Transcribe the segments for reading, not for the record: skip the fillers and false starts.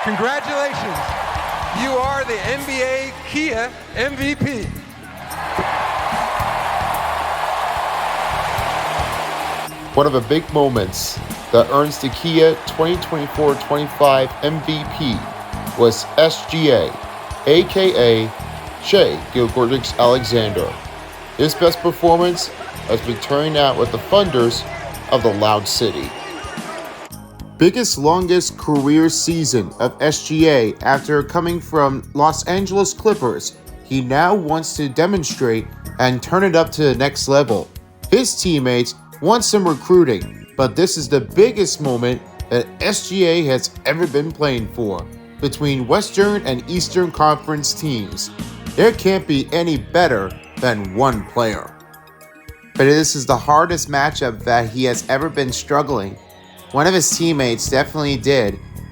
Congratulations. You are the NBA Kia MVP. One of the big moments that earns the Kia 2024-25 MVP was SGA, aka Shai Gilgeous-Alexander. His best performance has been turning out with the Thunders of the Loud City. Biggest longest career season of SGA after coming from Los Angeles Clippers, he now wants to demonstrate and turn it up to the next level. His teammates want some recruiting, but this is the biggest moment that SGA has ever been playing for between Western and Eastern Conference teams. There can't be any better than one player. But this is the hardest matchup that he has ever been struggling. One of his teammates definitely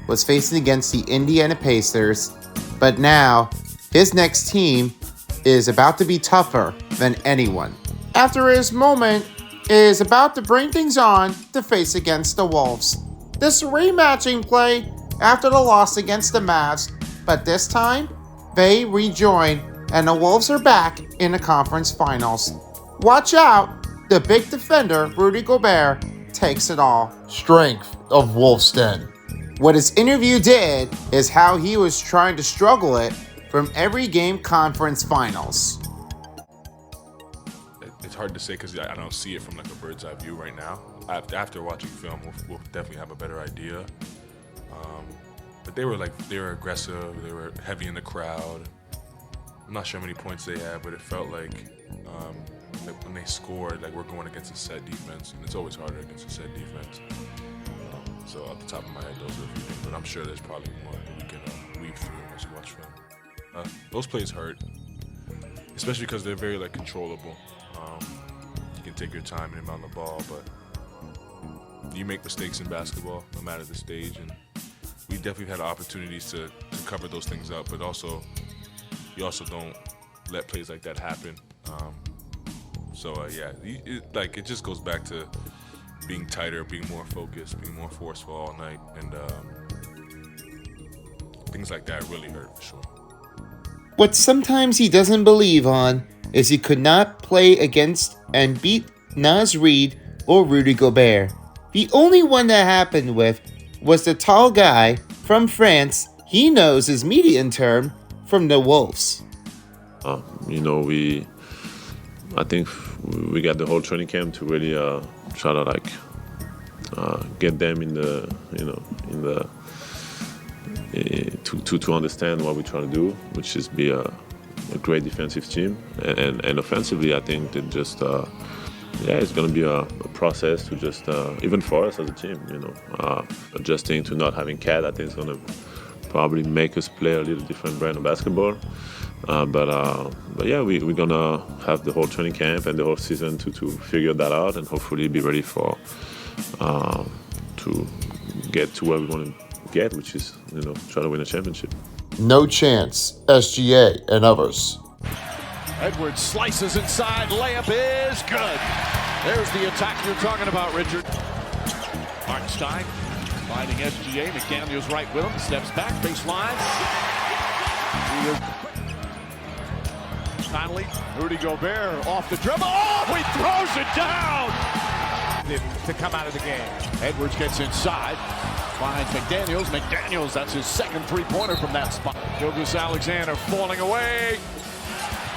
was facing against the Indiana Pacers, but now his next team is about to be tougher than anyone. After his moment, is about to bring things on to face against the Wolves. This rematching play after the loss against the Mavs, but this time they rejoin and the Wolves are back in the conference finals. Watch out, the big defender Rudy Gobert takes it all. Strength of Wolves Den. What his interview did is how he was trying to struggle it from every game conference finals. It's hard to say because I don't see it from like a bird's eye view right now. After watching film, we'll definitely have a better idea. But they were aggressive. They were heavy in the crowd. I'm not sure how many points they had, but it felt like when they scored, like we're going against a set defense, and it's always harder against a set defense. So off the top of my head, those are a few things, but I'm sure there's probably more that we can weave through as you watch film. Those plays hurt, especially because they're very like controllable. You can take your time and inbound the ball, but you make mistakes in basketball, no matter the stage, and we definitely had opportunities to cover those things up, but you also don't let plays like that happen. It just goes back to being tighter, being more focused, being more forceful all night, and things like that really hurt for sure. What sometimes he doesn't believe on is he could not play against and beat Naz Reid or Rudy Gobert. The only one that happened with was the tall guy from France. He knows his median term from the Wolves. I think we got the whole training camp to really try to get them to understand what we're trying to do, which is be a great defensive team, and offensively, I think that just it's going to be a process to just even for us as a team, adjusting to not having Cat. I think it's going to probably make us play a little different brand of basketball. But yeah, we're gonna have the whole training camp and the whole season to figure that out and hopefully be ready for to get to where we want to get, which is try to win a championship. No chance, SGA and others. Edwards slices inside, layup is good. There's the attack you're talking about, Richard. Hartenstein finding SGA, McDaniels right with him, steps back, baseline. Conley, Rudy Gobert off the dribble. Oh, he throws it down! To come out of the game. Edwards gets inside, finds McDaniels. McDaniels, that's his second three-pointer from that spot. Gilgeous-Alexander falling away.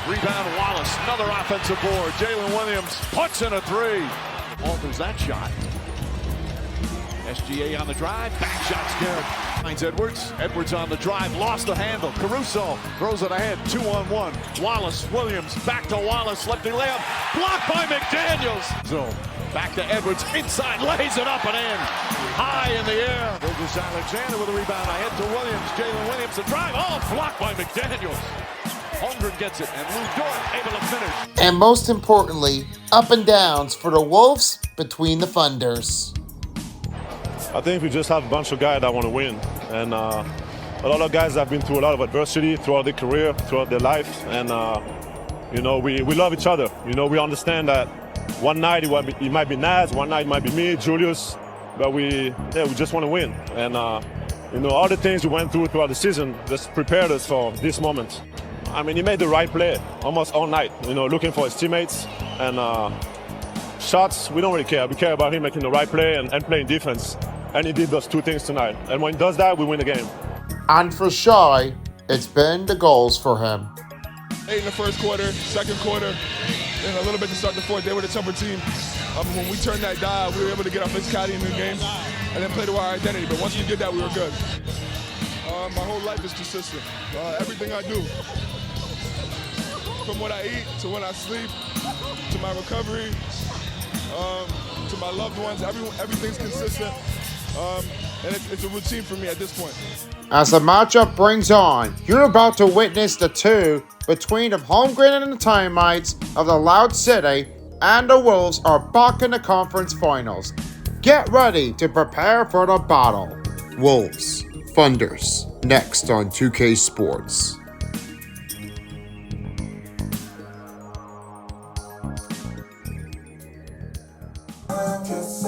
Rebound Wallace, another offensive board. Jalen Williams puts in a three. Alters that shot. SGA on the drive, back shot's good. Finds Edwards. Edwards on the drive, lost the handle. Caruso throws it ahead, 2-on-1. Wallace, Williams, back to Wallace, lefty layup, blocked by McDaniels. So back to Edwards, inside, lays it up and in. High in the air. Gilgeous-Alexander with a rebound ahead to Williams. Jalen Williams, the drive, blocked by McDaniels. Holmgren gets it, and Lou Dort able to finish. And most importantly, up and downs for the Wolves between the Thunders. I think we just have a bunch of guys that want to win, and a lot of guys have been through a lot of adversity throughout their career, throughout their life, and we love each other. We understand that one night it might be Naz, one night it might be me, Julius, but we just want to win, and You know, all the things we went through throughout the season just prepared us for this moment. I mean, he made the right play almost all night, you know, looking for his teammates. And shots, we don't really care. We care about him making the right play and playing defense. And he did those two things tonight. And when he does that, we win the game. And for Shai, it's been the goals for him. 8 in the first quarter, second quarter, and a little bit to start the fourth. They were the tougher team. When we turned that dial, we were able to get our physicality in the game and then play to our identity. But once we did that, we were good. My whole life is consistent. Everything I do, from what I eat to when I sleep, to my recovery, to my loved ones, everything's consistent. And it's a routine for me at this point. As the matchup brings on, you're about to witness the two between the Holmgren and the Termites of the Loud City, and the Wolves are back in the conference finals. Get ready to prepare for the battle. Wolves, Thunders, next on 2K Sports.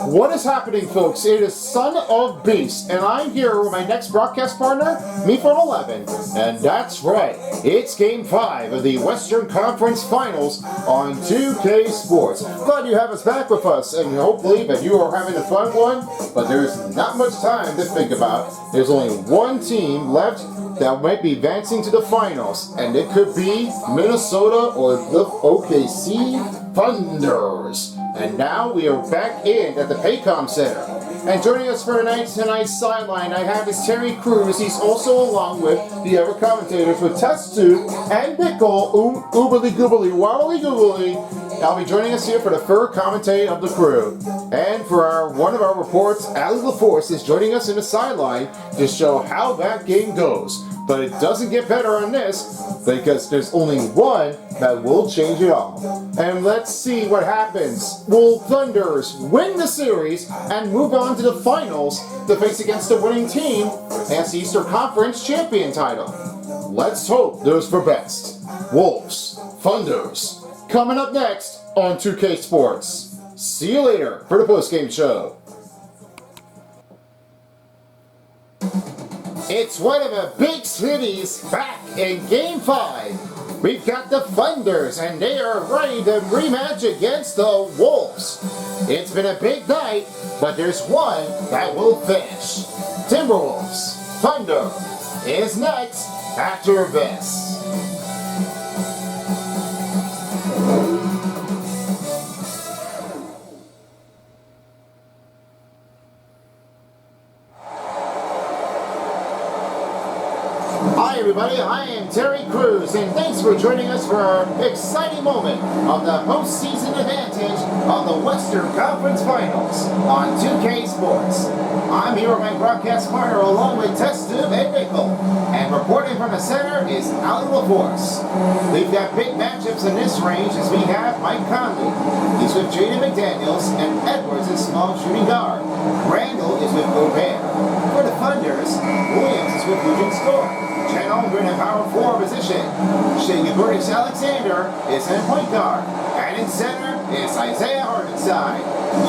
What is happening, folks? It is Son of Beast, and I'm here with my next broadcast partner, me from 11. And that's right, it's Game 5 of the Western Conference Finals on 2K Sports. Glad you have us back with us, and hopefully that you are having a fun one, but there's not much time to think about. There's only one team left that might be advancing to the finals, and it could be Minnesota or the OKC Thunders. And now we are back in at the Paycom Center. And joining us for tonight's sideline, I have is Terry Crews. He's also along with the other commentators with Testu and Nickel, Oobly Goobly Wobbly Googly. I'll be joining us here for the third commentate of the crew. And for one of our reports, Ali LaForce is joining us in the sideline to show how that game goes. But it doesn't get better on this, because there's only one that will change it all. And let's see what happens. Will Thunders win the series and move on to the finals to face against the winning team as the Eastern Conference champion title? Let's hope those for best. Wolves, Thunders, coming up next on 2K Sports. See you later for the postgame show. It's one of the big cities back in Game 5. We've got the Thunders, and they are ready to rematch against the Wolves. It's been a big night, but there's one that will finish. Timberwolves, Thunder is next after this. Hi everybody, I am Terry Crews, and thanks for joining us for our exciting moment of the postseason advantage of the Western Conference Finals on 2K Sports. I'm here with my broadcast partner along with Testu and Nickel, and reporting from the center is Ali LaForce. We've got big matchups in this range as we have Mike Conley. He's with Jaden McDaniels, and Edwards is small shooting guard. Randall is with Gobert. For the Thunders, Williams is with Eugene Storr. Chen Holmgren in power forward position. Shea Alexander is in point guard. And in center is Isaiah Hartenstein.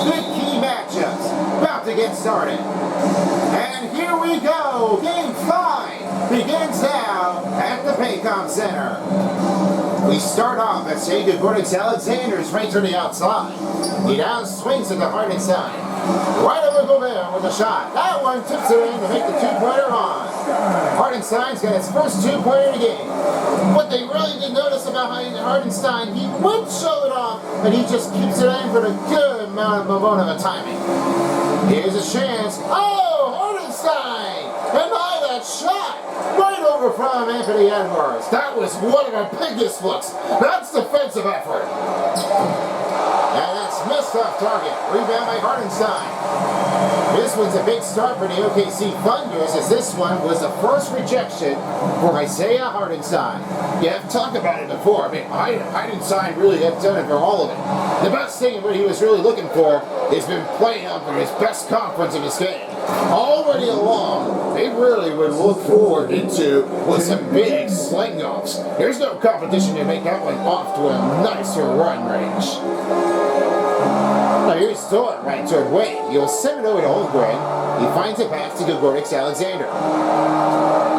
Big key matchups about to get started. And here we go. Game 5 begins now at the Paycom Center. We start off as Shea Alexander is right to the outside. He down swings at the Hartenstein. Right over Gobert with a shot. That one tips it in to make the two-pointer on. Hartenstein's got his first two-pointer of the game. What they really did notice about Hartenstein, he would show it off, but he just keeps it in for a good amount of timing. Here's a chance. Oh, Hartenstein! And by that shot! Right over from Anthony Edwards. That was one of the biggest looks. That's defensive effort. And that's missed off target. Rebound by Hartenstein. This one's a big start for the OKC Thunders, as this one was the first rejection for Isaiah Hartenstein. Yeah, I've talked about it before. I mean, Hartenstein really had done it for all of it. The best thing what he was really looking for has been playing out for his best conference of his game. Already along, they really would look forward into with some big sling-offs. There's no competition to make that one off to a nicer run range. Now here's Thornton right toward Wade. He'll send it over to Holmgren. He finds a pass to Gilgeous Alexander.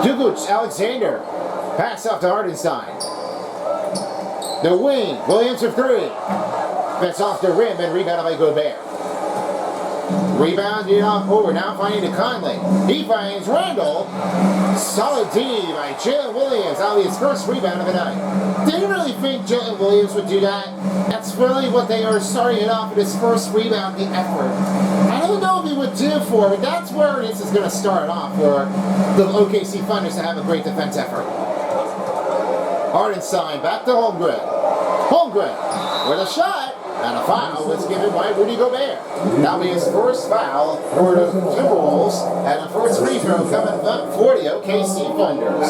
Gilgeous Alexander. Pass off to Hartenstein. The wing. Williams for three. That's off the rim and rebounded by Gobert. Rebounded off over. Now finding to Conley. He finds Randall. Solid D by Jalen Williams. That'll be his first rebound of the night. Didn't really think Jalen Williams would do that. That's really what they are starting it off with his first rebound, the effort. I don't know if he would do for, but that's where this is going to start off for the OKC Thunders to have a great defense effort. Hartenstein back to Holmgren. Holmgren with a shot. And a foul was given by Rudy Gobert. That'll be his first foul for the Timberwolves. And a first free throw coming up for the OKC Thunders.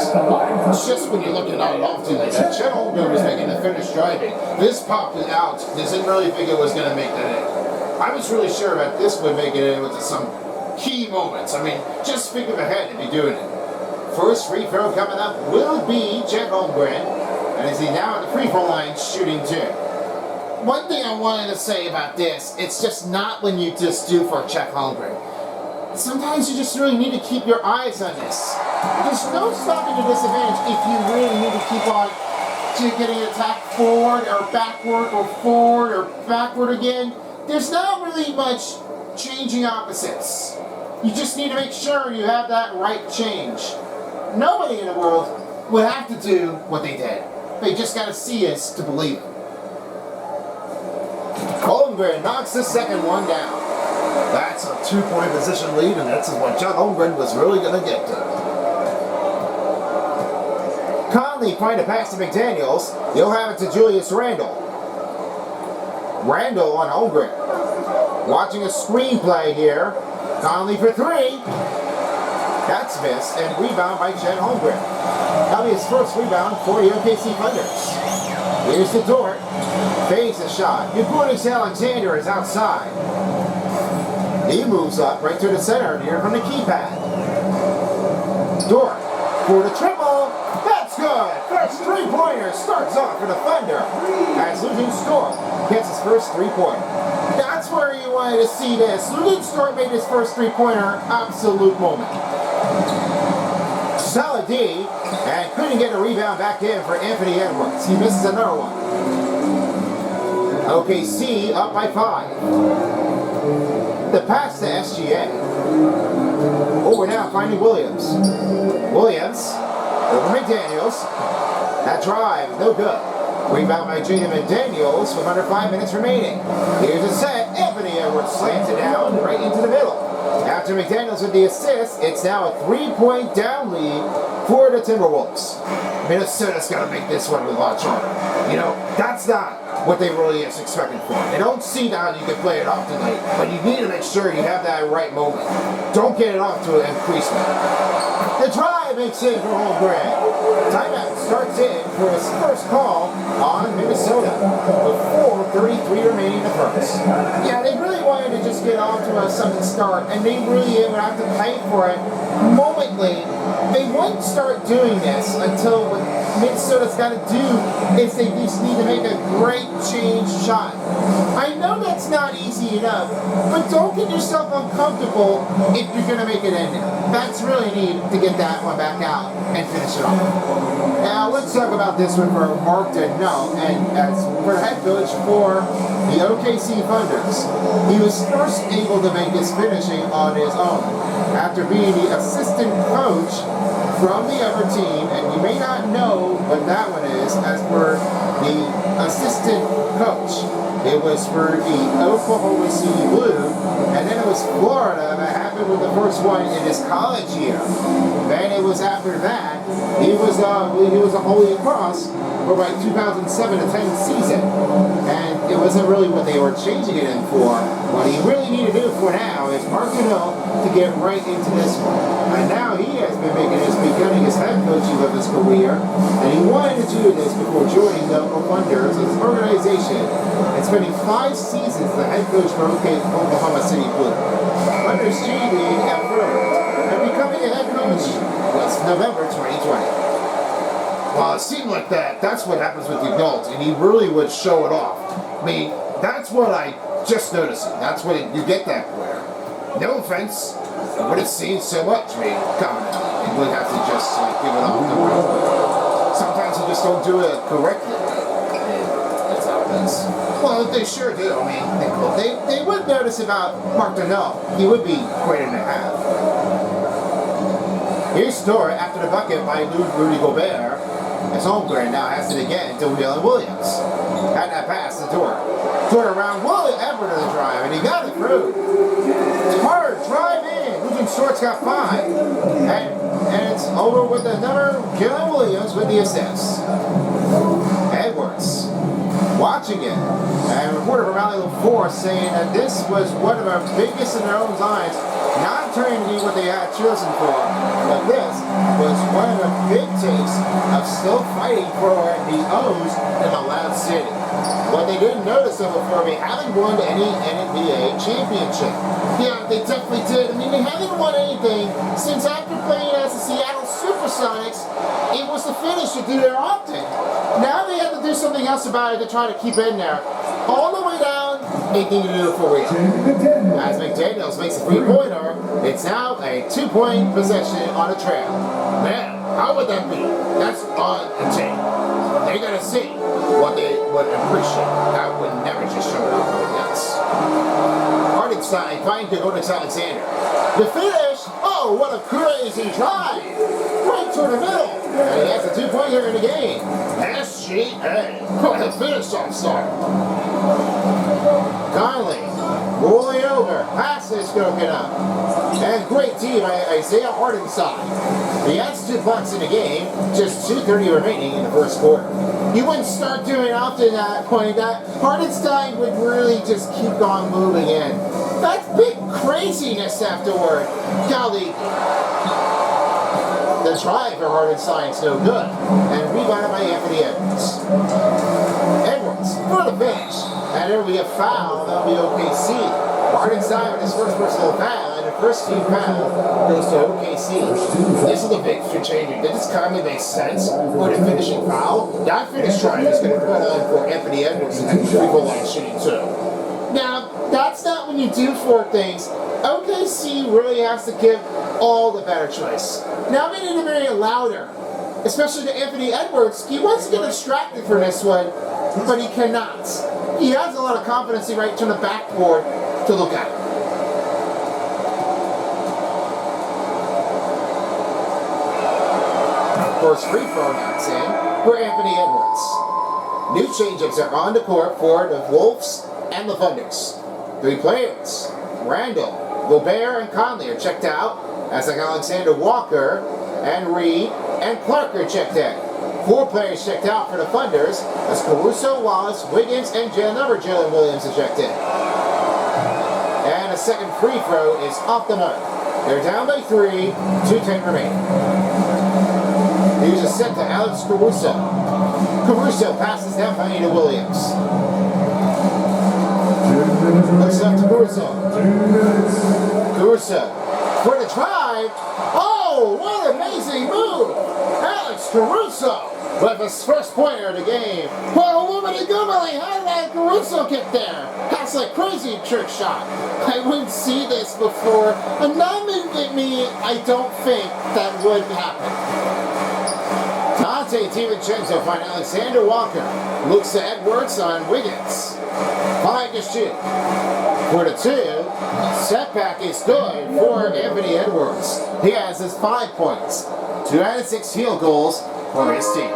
Just when you're looking at it often, Chet Holmgren was making the finish driving. This popped it out. Didn't really think it was going to make that in. I was really sure that this would make it in with some key moments. I mean, just think of ahead to be doing it. First free throw coming up will be Chet Holmgren. And is he now at the free throw line shooting two? One thing I wanted to say about this, it's just not when you just do for Chet Holmgren. Sometimes you just really need to keep your eyes on this. There's no stopping the disadvantage if you really need to keep on getting attacked forward or backward or forward or backward again. There's not really much changing opposites. You just need to make sure you have that right change. Nobody in the world would have to do what they did. They just got to see us to believe it. Holmgren knocks the second one down. That's a 2-point position lead, and that's what Chet Holmgren was really going to get to. Conley find a pass to McDaniels. He'll have it to Julius Randle. Randle on Holmgren. Watching a screenplay here. Conley for three. That's missed, and rebound by Chet Holmgren. That'll be his first rebound for the OKC Thunders. Here's the Dort. Fades the shot. Gilgeous Alexander is outside. He moves up right to the center here from the keypad. Dort for the triple. That's good. First three-pointer starts off for the Thunder as Luguentz Dort gets his first three-pointer. That's where you wanted to see this. Luguentz Dort made his first three-pointer. Absolute moment. Solid D, and couldn't get a rebound back in for Anthony Edwards. He misses another one. OKC up by 5. The pass to SGA. Over now, finding Williams. Williams over McDaniels. That drive, no good. Rebound by Jaden McDaniels with under 5 minutes remaining. Here's a set. Anthony Edwards slams it down right into the middle. After McDaniels with the assist, it's now a 3-point down lead for the Timberwolves. Minnesota's got to make this one a lot harder. You know, that's not what they really is expecting for. They don't see how you can play it off tonight, but you need to make sure you have that right moment. Don't get it off to an increasement. The drive makes it for Holmgren. Timeout starts in for his first call on Minnesota with 4:33 remaining in the first. Yeah, they really wanted to just get off to a sudden start, and they really would have to pay for it momently. They won't start doing this until what Minnesota's got to do is they just need to make a great change shot. I know that's not easy enough, but don't get yourself uncomfortable if you're going to make it in there. That's really neat to get that one back out and finish it off. Now let's talk about this one for Mark Deneau, and as for head coach for the OKC Thunders. He was first able to make his finishing on his own after being the assistant coach from the other team, and you may not know what that one is as for the assistant coach. It was for the Oklahoma City Blue, and then it was Florida that happened with the first one in his college year. Then it was after that, he was a Holy Cross for like 2007 to 10 season, and it wasn't really what they were changing it in for. What he really needed to do for now is Mark Deneau to get right into this one. And now he has been beginning his head coaching of his career, and he wanted to do this before joining the Thunders, his organization, and spending 5 seasons as the head coach for Oklahoma City Blue. Thunders changing effort, and becoming a head coach was November 2020. Well, it seemed like that's what happens with the adults, and he really would show it off. I mean, that's what I just noticed. That's what you get that player. No offense, it would have seen so much maybe coming out. He would have to just give it off the road. Sometimes you just don't do it correctly. And that's how it is. Well, they sure do. I mean, they would notice about Mark Deneau. He would be great in the half. Here's Dora after the bucket by Rudy Gobert. As Holmgren now has it again to Jalen Williams. Had that pass to Dora. Dora around Edward on the drive, and he got it through. It's hard, drive in. Losing short's got 5. And it's over with another Jalen Williams with the assist. Edwards watching it. And a reporter from Valley 4 saying that this was one of our biggest in their own eyes. Not turning to be what they had chosen for, but this was one of the big takes of still fighting for the O's in the Loud City. What they didn't notice though before, they haven't won any NBA championship. Yeah, they definitely did. I mean, they haven't won anything since after playing as the Seattle Supersonics. It was the finish to do their optic. Now they have to do something else about it to try to keep in there. All the way down, they need to do it for real. As McDaniels makes a 3-pointer, it's now a 2-point possession on a trail. Man, how would that be? That's on the tape. They gotta see what they would appreciate. That would never just show it off like this. Hardenstein finds Onyx Alexander. The finish! Oh, what a crazy drive! Right to the middle! And he has a 2-pointer in the game. SGA. What a finish on start. Conley rolling over. Pass is broken up. And great team by Isaiah Hardenstein. He has 2 blocks in the game. Just 2:30 remaining in the first quarter. You wouldn't start doing often at that point. That Hardenstein would really just keep on moving in. That's big craziness afterward. Golly. The drive for Hardenstein's no good. And rebounded by Anthony Edwards. Edwards for the finish. And there we have foul. That'll be OKC. Hardenstein with his first personal foul. And the first team foul goes to OKC. This is a big change. This kind of makes sense for the finishing foul. That finish drive is going to put on for Anthony Edwards and people like shooting too. Now, that's not when you do 4 things. OKC really has to give all the better choice. Now we need to make it louder, especially to Anthony Edwards. He wants to get distracted from this one, but he cannot. He has a lot of confidence right to the backboard to look at. First free throw knocks in for Anthony Edwards. New change-ups are on the court for the Wolves and the Thunders. 3 players, Randall, Gobert, and Conley are checked out, as like Alexander Walker and Reed and Clark are checked in. 4 players checked out for the Thunders, as Caruso, Wallace, Wiggins, and Jalen Williams are checked in. And a second free throw is off the mark. They're down by 3, 2:10 remaining. Here's a set to Alex Caruso. Caruso passes down finally to Williams. Looks up to Caruso. Caruso for the drive. Oh, what an amazing move! Alex Caruso with his first pointer of the game. Well, woomity goomily, how did that Caruso get there? That's a crazy trick shot. I wouldn't see this before. And not me, I don't think that would happen. Dante DiVincenzo find Alexander Walker. Looks to Edwards on Wiggins. 5 to shoot. For the 2, setback is good for Anthony Edwards. He has his 5 points. 2 out of 6 field goals for his team.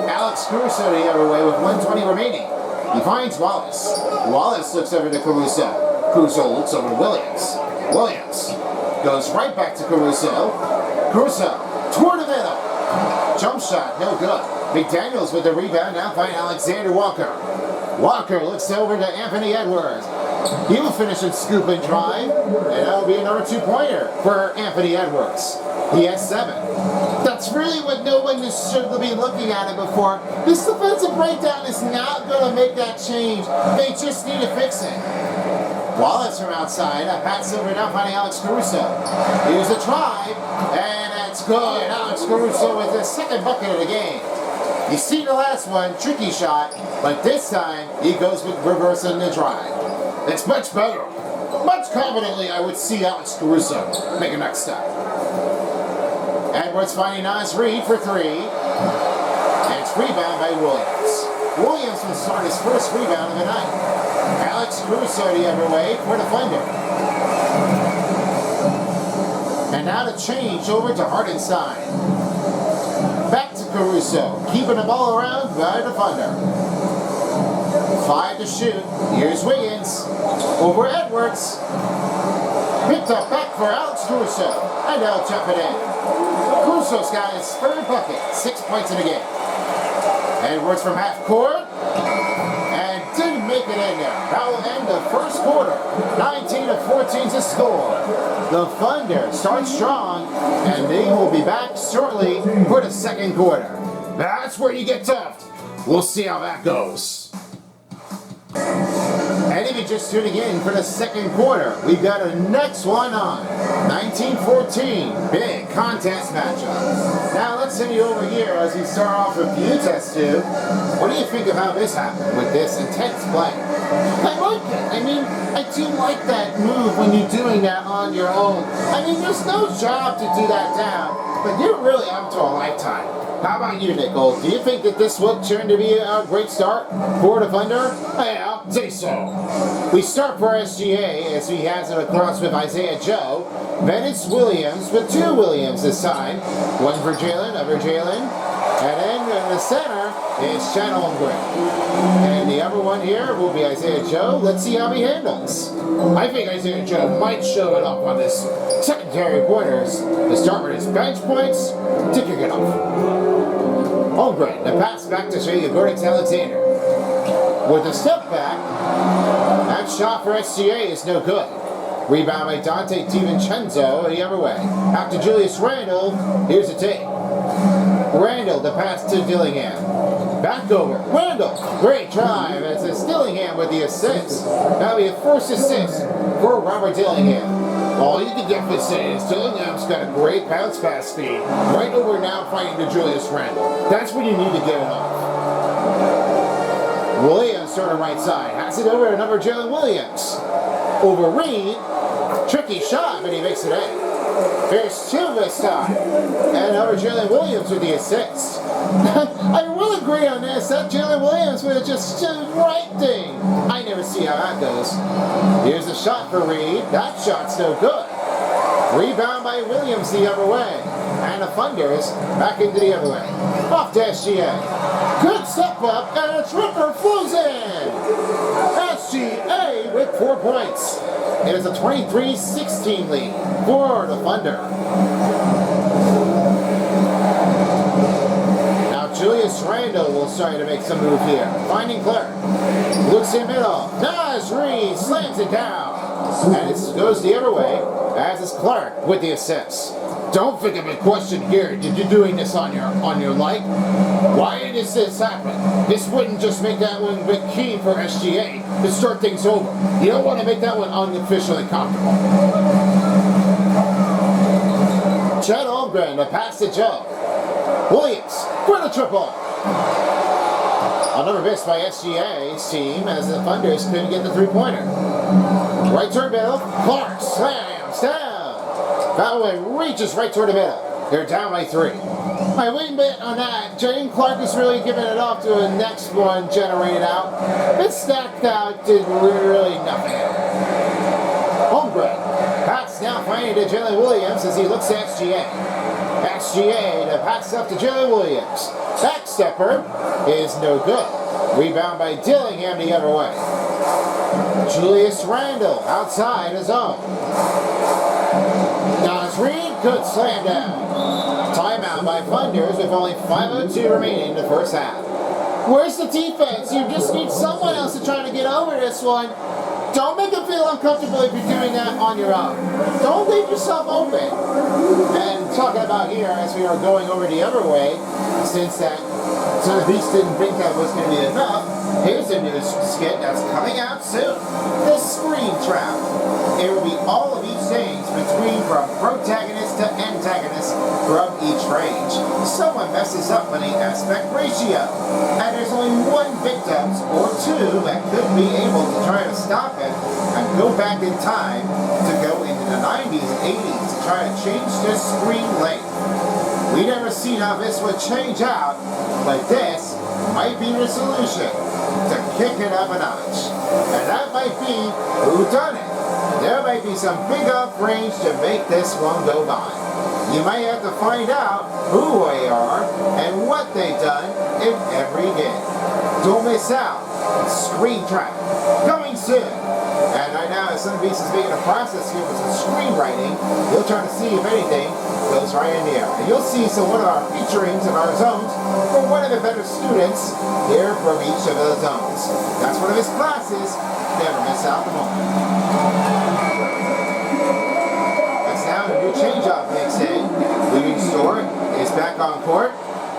Alex Caruso the other way with 1:20 remaining. He finds Wallace. Wallace looks over to Caruso. Caruso looks over to Williams. Williams goes right back to Caruso. Caruso toward the middle. Jump shot, no good. McDaniels with the rebound, now find Alexander Walker. Walker looks over to Anthony Edwards. He will finish and scoop and drive, and that'll be another 2-pointer for Anthony Edwards. He has 7. That's really what no one should be looking at it before. This defensive breakdown is not going to make that change. They just need to fix it. Wallace from outside, a pass over now finding Alex Caruso. Here's a try, and that's good. Alex Caruso with his 2nd bucket of the game. You see the last one, tricky shot, but this time he goes with reversing the drive. It's much better. much confidently I would see Alex Caruso make a next step. Edwards finding Nas Reed for three. And it's rebound by Williams. Williams will start his first rebound of the night. Alex Caruso the other way for the Thunder. And now to change over to Hartenstein. Back to Caruso, keeping the ball around by the Thunder. 5 to shoot. Here's Wiggins over Edwards. Picked up back for Alex Caruso. And now jump it in. Caruso's got his third bucket. 6 points in the game. Edwards from half court. And didn't make it in there. That will end the first quarter. 19 to 14 to score. The Thunder start strong, and they will be back shortly for the second quarter. That's where you get tough. We'll see how that goes. And if you're just tuning in for the second quarter, we've got a next one on. 19-14, big contest matchup. Now let's send you over here as we start off with you, Test Tube. What do you think of how this happened with this intense play? I like it. I mean, I do like that move when you're doing that on your own. I mean, there's no job to do that down, but you're really up to a lifetime. How about you, Nicole? Do you think that this will turn to be a great start for the Thunder? Yeah, I'll say so. We start for SGA as he has it across with Isaiah Joe. Then it's Williams with 2 Williams this time. One for Jalen, other Jalen. And then in the center is Chet Holmgren. And the other one here will be Isaiah Joe. Let's see how he handles. I think Isaiah Joe might show it up on this secondary pointers to start with his bench points to kick it off. Holmgren, the pass back to Shea Gilgeous-Alexander. With a step back, that shot for SGA is no good. Rebound by Dante DiVincenzo the other way. Out to Julius Randle, here's the take. Randle, the pass to Dillingham. Back over, Randle, great drive, as it's Dillingham with the assist. That'll be a first assist for Robert Dillingham. All you can definitely say is Dillingham's got a great bounce pass speed. Right over now fighting to Julius Randle. That's when you need to get it off. Williams on the right side. Has it over to number Jalen Williams. Over Reed. Tricky shot, but he makes it in. There's 2 this time. And over Jalen Williams with the assist. I will agree on this. That Jalen Williams would have just done the right thing. I never see how that goes. Here's a shot for Reed. That shot's no good. Rebound by Williams the other way. And the Thunders back into the other way. Off to SGA. Good step up, and a tripper flows in. SGA with 4 points. It is a 23-16 lead for the Thunder. Now Julius Randle will start to make some move here. Finding Clark. Looks in middle. Nas Reed slams it down. And it goes the other way, as is Clark with the assist. Don't think of a question here. Did you doing this on your like? Why does this happen? This wouldn't just make that one a bit key for SGA to start things over. You don't want to make that one unofficially comfortable. Chet Holmgren, the pass to Joe. Williams for the triple. Another miss by SGA's team as the Thunders couldn't get the 3-pointer. Right toward middle. Clark slams down. That one reaches right toward the middle. They're down by 3. My wing bit on that. Jayden Clark is really giving it off to a next one generated out. It stacked out, did really nothing. Holmgren. Pass now finding to Jalen Williams as he looks at SGA. SGA to pass up to Jalen Williams. Backstepper is no good. Rebound by Dillingham the other way. Julius Randle outside his own. Nas Reed, good slam down. Timeout by Thunders with only 5:02 remaining in the first half. Where's the defense? You just need someone else to try to get over this one. Don't make them feel uncomfortable if you're doing that on your own. Don't leave yourself open. And talking about here, as we are going over the other way, since that Son of Beast didn't think that was going to be enough, here's a new skit that's coming out soon. The Screen Trap. It will be all of these things between from protagonist to antagonists from each range. Someone messes up on the aspect ratio, and there's only one victim or two that could be able to try to stop it and go back in time to go into the 90s and 80s to try to change the screen length. We never seen how this would change out, but this might be the solution to kick it up a notch. And that might be who done it. There might be some big up range to make this one go by. You might have to find out who they are and what they've done in every game. Don't miss out. Screen Trap coming soon. And right now, as some beast is making a process here with some screenwriting, he'll try to see if anything goes right in there. And you'll see some one of our featurings of our zones from one of the better students here from each of the zones. That's one of his classes. Never miss out the moment. That's now the new change-up mix-in. Leading Store is back on court.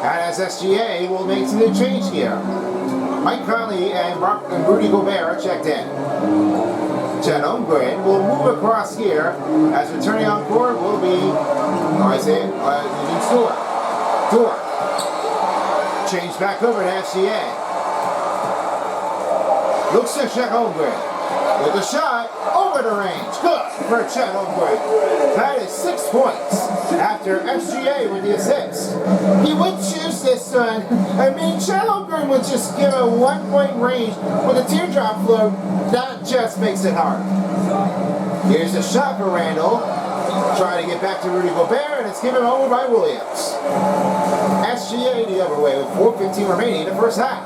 And as SGA will make some new change here. Mike Conley and Rudy Gobert are checked in. Chet Holmgren will move across here as returning on court will be, Leading Store. Door. Change back over to SGA. Looks to Chet Holmgren. With a shot over the range. Good for Chet Holmgren. That is 6 points after SGA with the assist. He would choose this one. Chet Holmgren would just give a 1 point range with a teardrop flow. That just makes it hard. Here's a shot for Randall. Trying to get back to Rudy Gobert, and it's given over by Williams. SGA the other way with 4:15 remaining in the first half.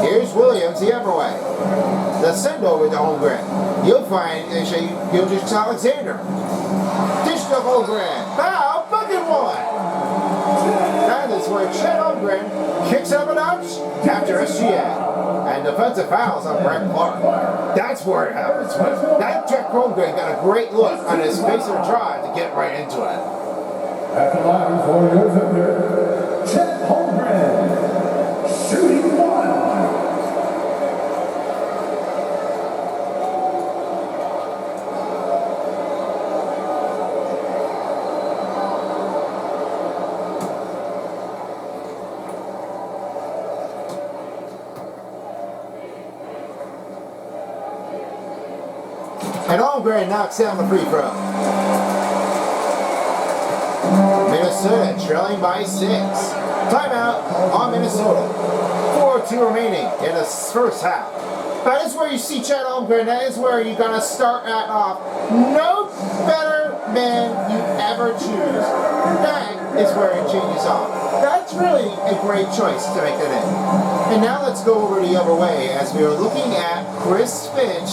Here's Williams the other way. The send over to Holmgren. You'll find Gilgeous Alexander. Dish to Holmgren. Now, bucket one. That is where Chet Holmgren kicks up a notch after SGA. And defensive fouls on Brett Clark. That's where it happens. That Chet Holmgren got a great look on his face of drive to get right into it. At the line for your defender, Chet Holmgren, shooting one. And Holmgren knocks down the free throw. Minnesota trailing by 6. Timeout on Minnesota. 4:02 remaining in the first half. That is where you see Chet Holmgren. That is where you're going to start at off. No better man you ever choose. That is where it changes off. That's really a great choice to make that in. And now let's go over the other way as we are looking at Chris Finch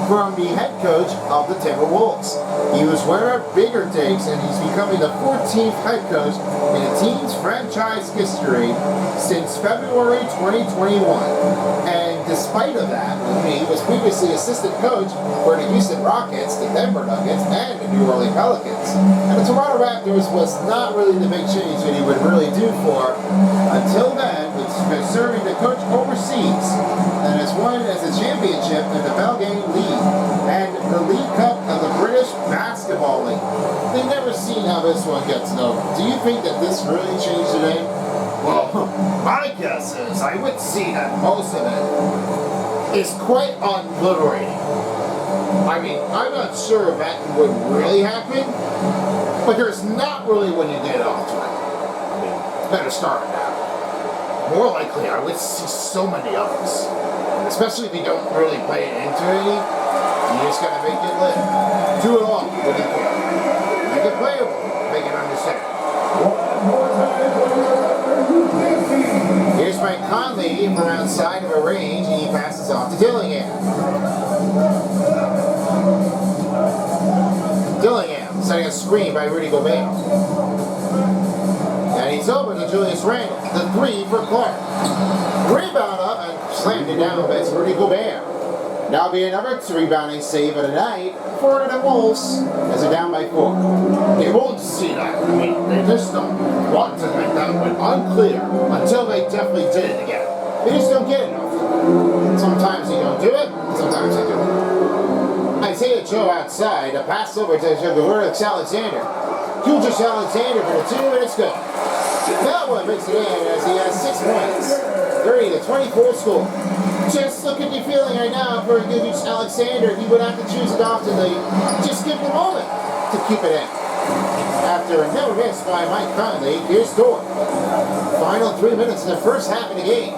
from the head coach of the Timberwolves. He was wearing bigger digs and he's becoming the 14th head coach in the team's franchise history since February 2021. And despite of that, he was previously assistant coach for the Houston Rockets, the Denver Nuggets, and the New Orleans Pelicans. And the Toronto Raptors was not really the big change that he would really do for until then, which has been serving the coach overseas and has won as a championship in the Belgian League and the League Cup of the British Basketball League. They've never seen how this one gets over. Do you think that this really changed today? Well, my guess is I would see that most of it is quite unliberating. I mean, I'm not sure if that would really happen, but there's not really when you get off to it. I mean, it's better start now. More likely, I would see so many others. And especially if you don't really play it into any, you just gotta make it lit. Do it all when you can. Make it playable, make it understand. Here's Mike Conley from outside of a range, and he passes off to Dillingham. Dillingham setting a screen by Rudy Gobert. And he's over to Julius Randle. The three for Clark. Rebound up and slammed it down by Rudy Gobert. Now be another rebounding save of the night for the Wolves as they're down by 4. They won't see that. I mean, they just don't want to make that one unclear until they definitely did it again. They just don't get it often. Sometimes they don't do it, sometimes they do it. Isaiah Joe outside, a pass over to Gilgeous Alexander. Julius Alexander for the 2 minutes go. That one makes it in as he has 6 points. 30-24 score. Just look at the feeling right now for Julius Alexander. He would have to choose it oftenly. Just give him a moment to keep it in. After a never miss by Mike Conley, here's Dort. Final 3 minutes in the first half of the game.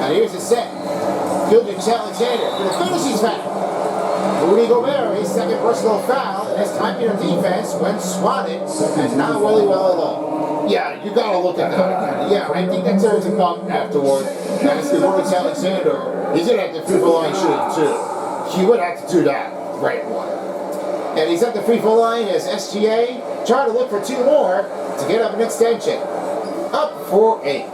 And here's the set. Julius Alexander for the finishing foul. Rudy Gobert, his second personal foul, and his timing of defense when swatted and not really well at all. Yeah, you gotta look at that again. Yeah, I think that's going to come afterward. As the Julius Alexander, he's gonna have the free throw line shooting too. He would have to do that right one. And he's at the free throw line as SGA trying to look for 2 more to get up an extension. Up 4-8.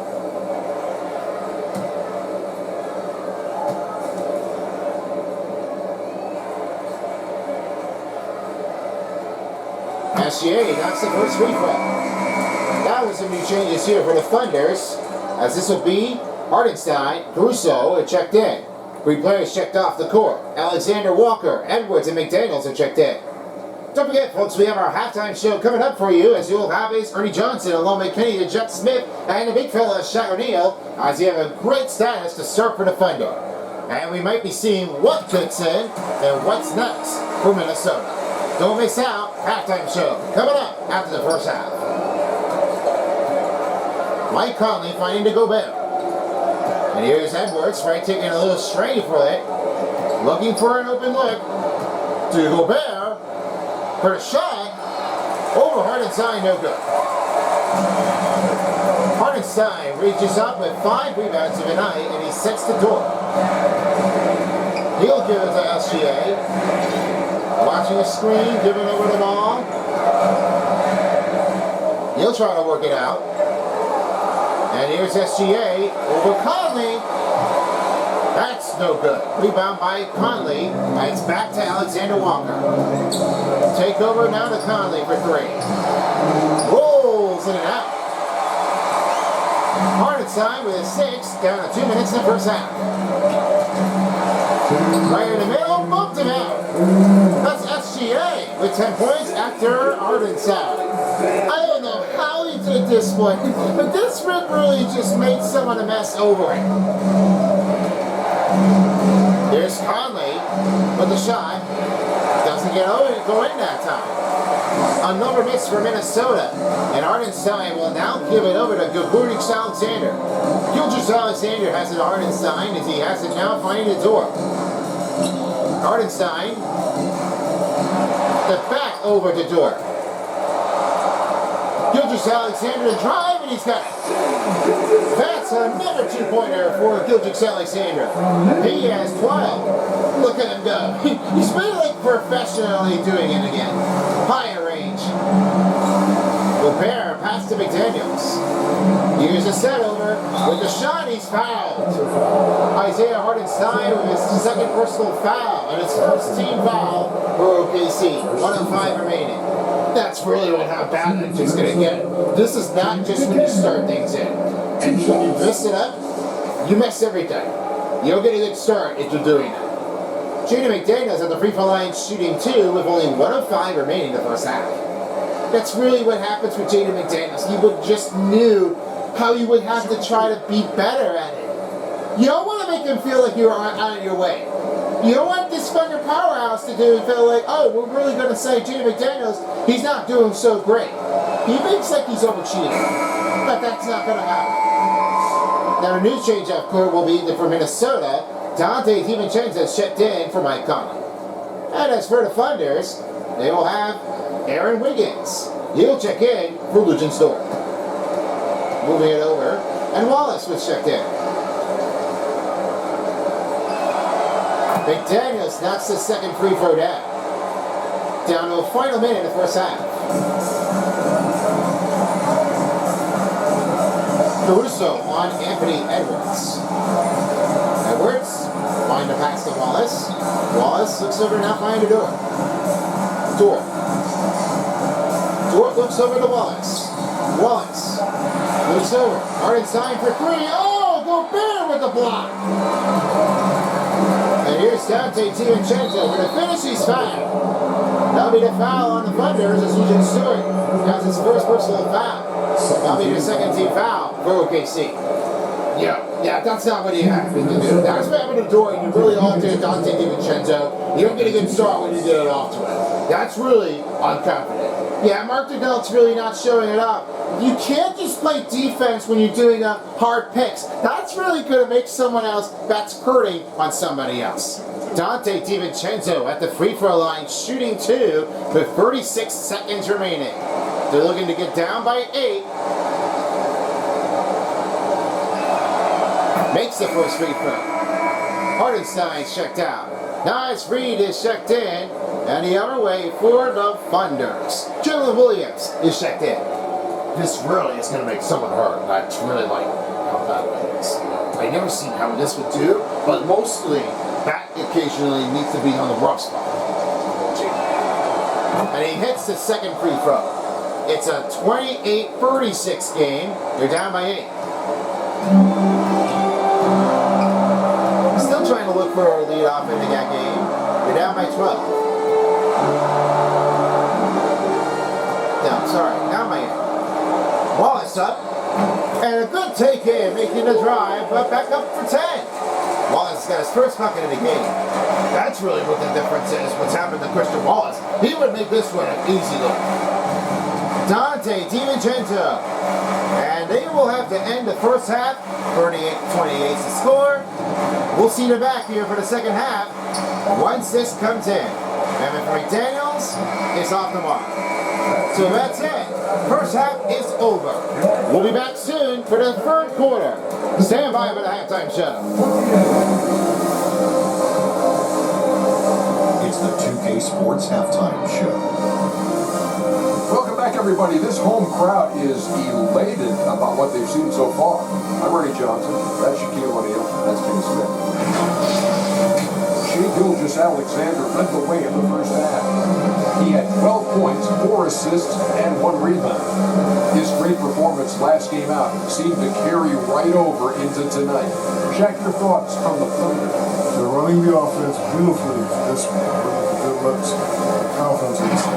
SGA knocks the first free throw. That was some new changes here for the Thunders, as this would be Hartenstein, Caruso are checked in. 3 players checked off the court. Alexander Walker, Edwards, and McDaniels are checked in. Don't forget, folks, we have our halftime show coming up for you, as you'll have is Ernie Johnson, along with Kenny the Jet Smith, and the big fella Shaq O'Neal, as you have a great status to start for the Thunder. And we might be seeing what fits in and what's next for Minnesota. Don't miss out, halftime show coming up after the first half. Mike Conley finding to Gobert. And here's Edwards, right, taking a little strain for it. Looking for an open look. To Gobert. For a shot. Over Hartenstein, no good. Hartenstein reaches up with 5 rebounds of the night, and he sets the door. He'll give it to SGA. Watching the screen, giving over the ball. He'll try to work it out. And here's SGA over Conley. That's no good. Rebound by Conley. And it's back to Alexander Walker. Take over now to Conley for 3. Rolls in and out. Hartenstein with a 6, down to 2 minutes in the first half. Right in the middle, bumped him out. That's SGA with 10 points after Hartenstein. I don't know how he did this one, but this rip really just made someone a mess over it. Here's Conley with the shot. Doesn't go in that time. Another miss for Minnesota. And Hartenstein will now give it over to Gilgeous Alexander. Gilgeous Alexander has it Hartenstein as he has it now finding the door. Hartenstein. The back over to Dort. Gilgeous Alexander to drive, and he's got it. That's another 2-pointer for Gilgeous Alexander. He has 12. Look at him go. He's really like professionally doing it again. Higher range. Gobert pass to McDaniels. Here's a set over. With the shot, he's fouled. Isaiah Hartenstein with his second personal foul, and his first team foul for OKC. 1:05 remaining. That's really how bad it's just going to get. This is not just when you start things in. And when you mess it up, you mess everything. You don't get a good start if you're doing that. Jaden McDaniels at the free throw line shooting 2 with only 1:05 remaining in the first half. That's really what happens with Jaden McDaniels. He would just knew how you would have to try to be better at it. You don't want to make him feel like you're out of your way. You don't want this Thunder powerhouse to feel like, oh, we're really going to say Jaden McDaniels, he's not doing so great. He makes like he's overcheating, but that's not going to happen. Now, a new change up court will be for Minnesota. Dante DiVincenzo checked in for Mike Conley. And as for the Thunders, they will have Aaron Wiggins. He'll check in for Lucian Dort. Moving it over, and Wallace was checked in. McDaniels knocks the second free throw down. Down to a final minute in the first half. Caruso on Anthony Edwards. Edwards find the pass to Wallace. Wallace looks over now, find a door. Dort looks over to Wallace. Wallace looks over. Hartenstein for 3. Oh, Gobert with the block. And here's Dante DiVincenzo for the finish. He's fouled. That'll be the foul on the Thunders as Eugene Stewart has his first personal foul. That'll be the second team foul for OKC. Yeah, that's not what you have to do. That's what happened to Dorian. You really ought to Dante DiVincenzo. You don't get a good start when you get it off to it. That's really unconfident. Yeah, Mark DeGelt's really not showing it up. You can't just play defense when you're doing hard picks. That's really going to make someone else that's hurting on somebody else. Dante DiVincenzo at the free throw line, shooting 2 with 36 seconds remaining. They're looking to get down by 8. Makes the first free throw. Hartenstein's checked out. Nice Reed is checked in. And the other way for the Thunders. Jalen Williams is checked in. This really is going to make someone hurt. That's really like how bad it is. I never seen how this would do, but mostly that occasionally needs to be on the rough spot. And he hits the second free throw. It's a 28-36 game. They're down by 8. Still trying to look for a lead off into that game. They're down by 12. No, sorry, down by 8. Wallace up. And a good take in, making the drive, but back up for 10. Wallace got his first bucket of the game. That's really what the difference is, what's happened to Christian Wallace. He would make this one an easy look. Dante DiVincenzo. And they will have to end the first half. 38-28 to score. We'll see the back here for the second half. Once this comes in. And McDaniels is off the mark. So that's it. First half is over. We'll be back soon for the third quarter. Stand by for the halftime show. It's the 2K Sports Halftime Show. Welcome back, everybody. This home crowd is elated about what they've seen so far. I'm Ernie Johnson. That's Shaquille O'Neal. That's Kenny Smith. Shea Gilgeous-Alexander led the way in the first half. He had 12 points, 4 assists, and 1 rebound. His great performance last game out seemed to carry right over into tonight. Shaq, your thoughts on the Thunder? They're running the offense beautifully this one. Good looks, confidence in the sky.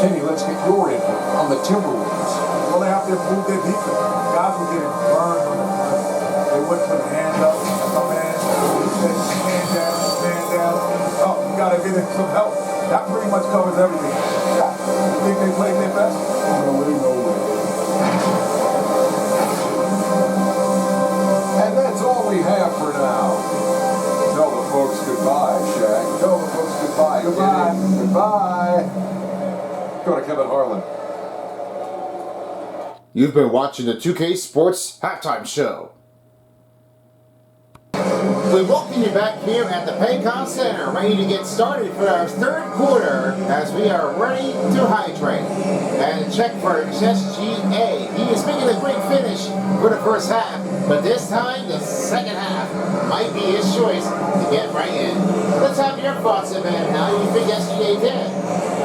Kenny, let's get your input on the Timberwolves. Well, they have to improve their defense. Guys were getting burned on the play. They wouldn't put hands up. Come in, hand down. Oh, you got to get him some help. That pretty much covers everything. You think they played their best? No way. And that's all we have for now. Tell the folks goodbye, Shaq. Tell the folks goodbye. Goodbye. Go to Kevin Harlan. You've been watching the 2K Sports Halftime Show. We welcome you back here at the Paycom Center, ready to get started for our third quarter as we are ready to hydrate. And check for SGA. He is making a great finish for the first half, but this time the second half might be his choice to get right in. Let's have your thoughts about how you think SGA did.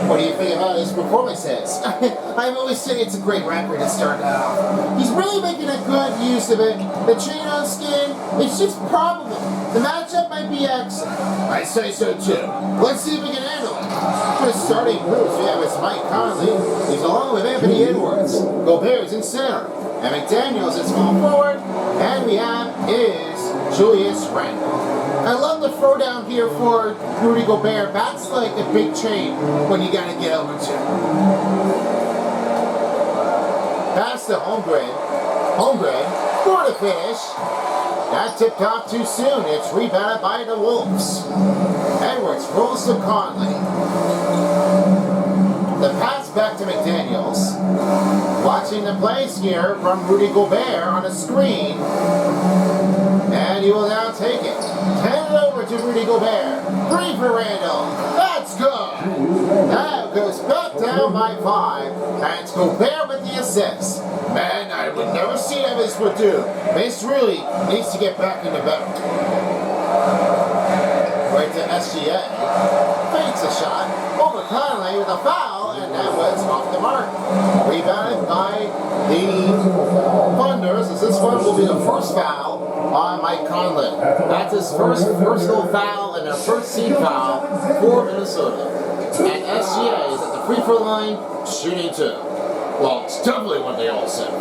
What do you think about his performances? I've always said it's a great record to start out. He's really making a good use of it. The chain on skin, it's just probable. The matchup might be excellent. I say so too. Let's see if we can handle it. For the starting groups, we have is Mike Conley. He's along with Anthony Edwards. Gobert's in center. And McDaniels is small forward. And we have is Julius Randle. I love the throwdown here for Rudy Gobert. That's like a big chain when you gotta get over to. Pass to Holmgren. Holmgren for the finish. That tipped off too soon. It's rebounded by the Wolves. Edwards rolls to Conley. The pass back to McDaniels. Watching the plays here from Rudy Gobert on a screen. And he will now take it. Hand it over to Rudy Gobert. 3 for Randall. That's good. Now goes back down by 5. And it's Gobert with the assist. Man, I would never see how this would do. This really needs to get back in the better. Right to SGA. Fakes a shot. Over Conley with a foul. And that was off the mark. Rebounded by the Thunders, as this one will be the first foul on Mike Conley. That's his first personal foul and their first team foul for Minnesota. And SGA is at the free throw line, shooting 2. Well, it's definitely what they all said.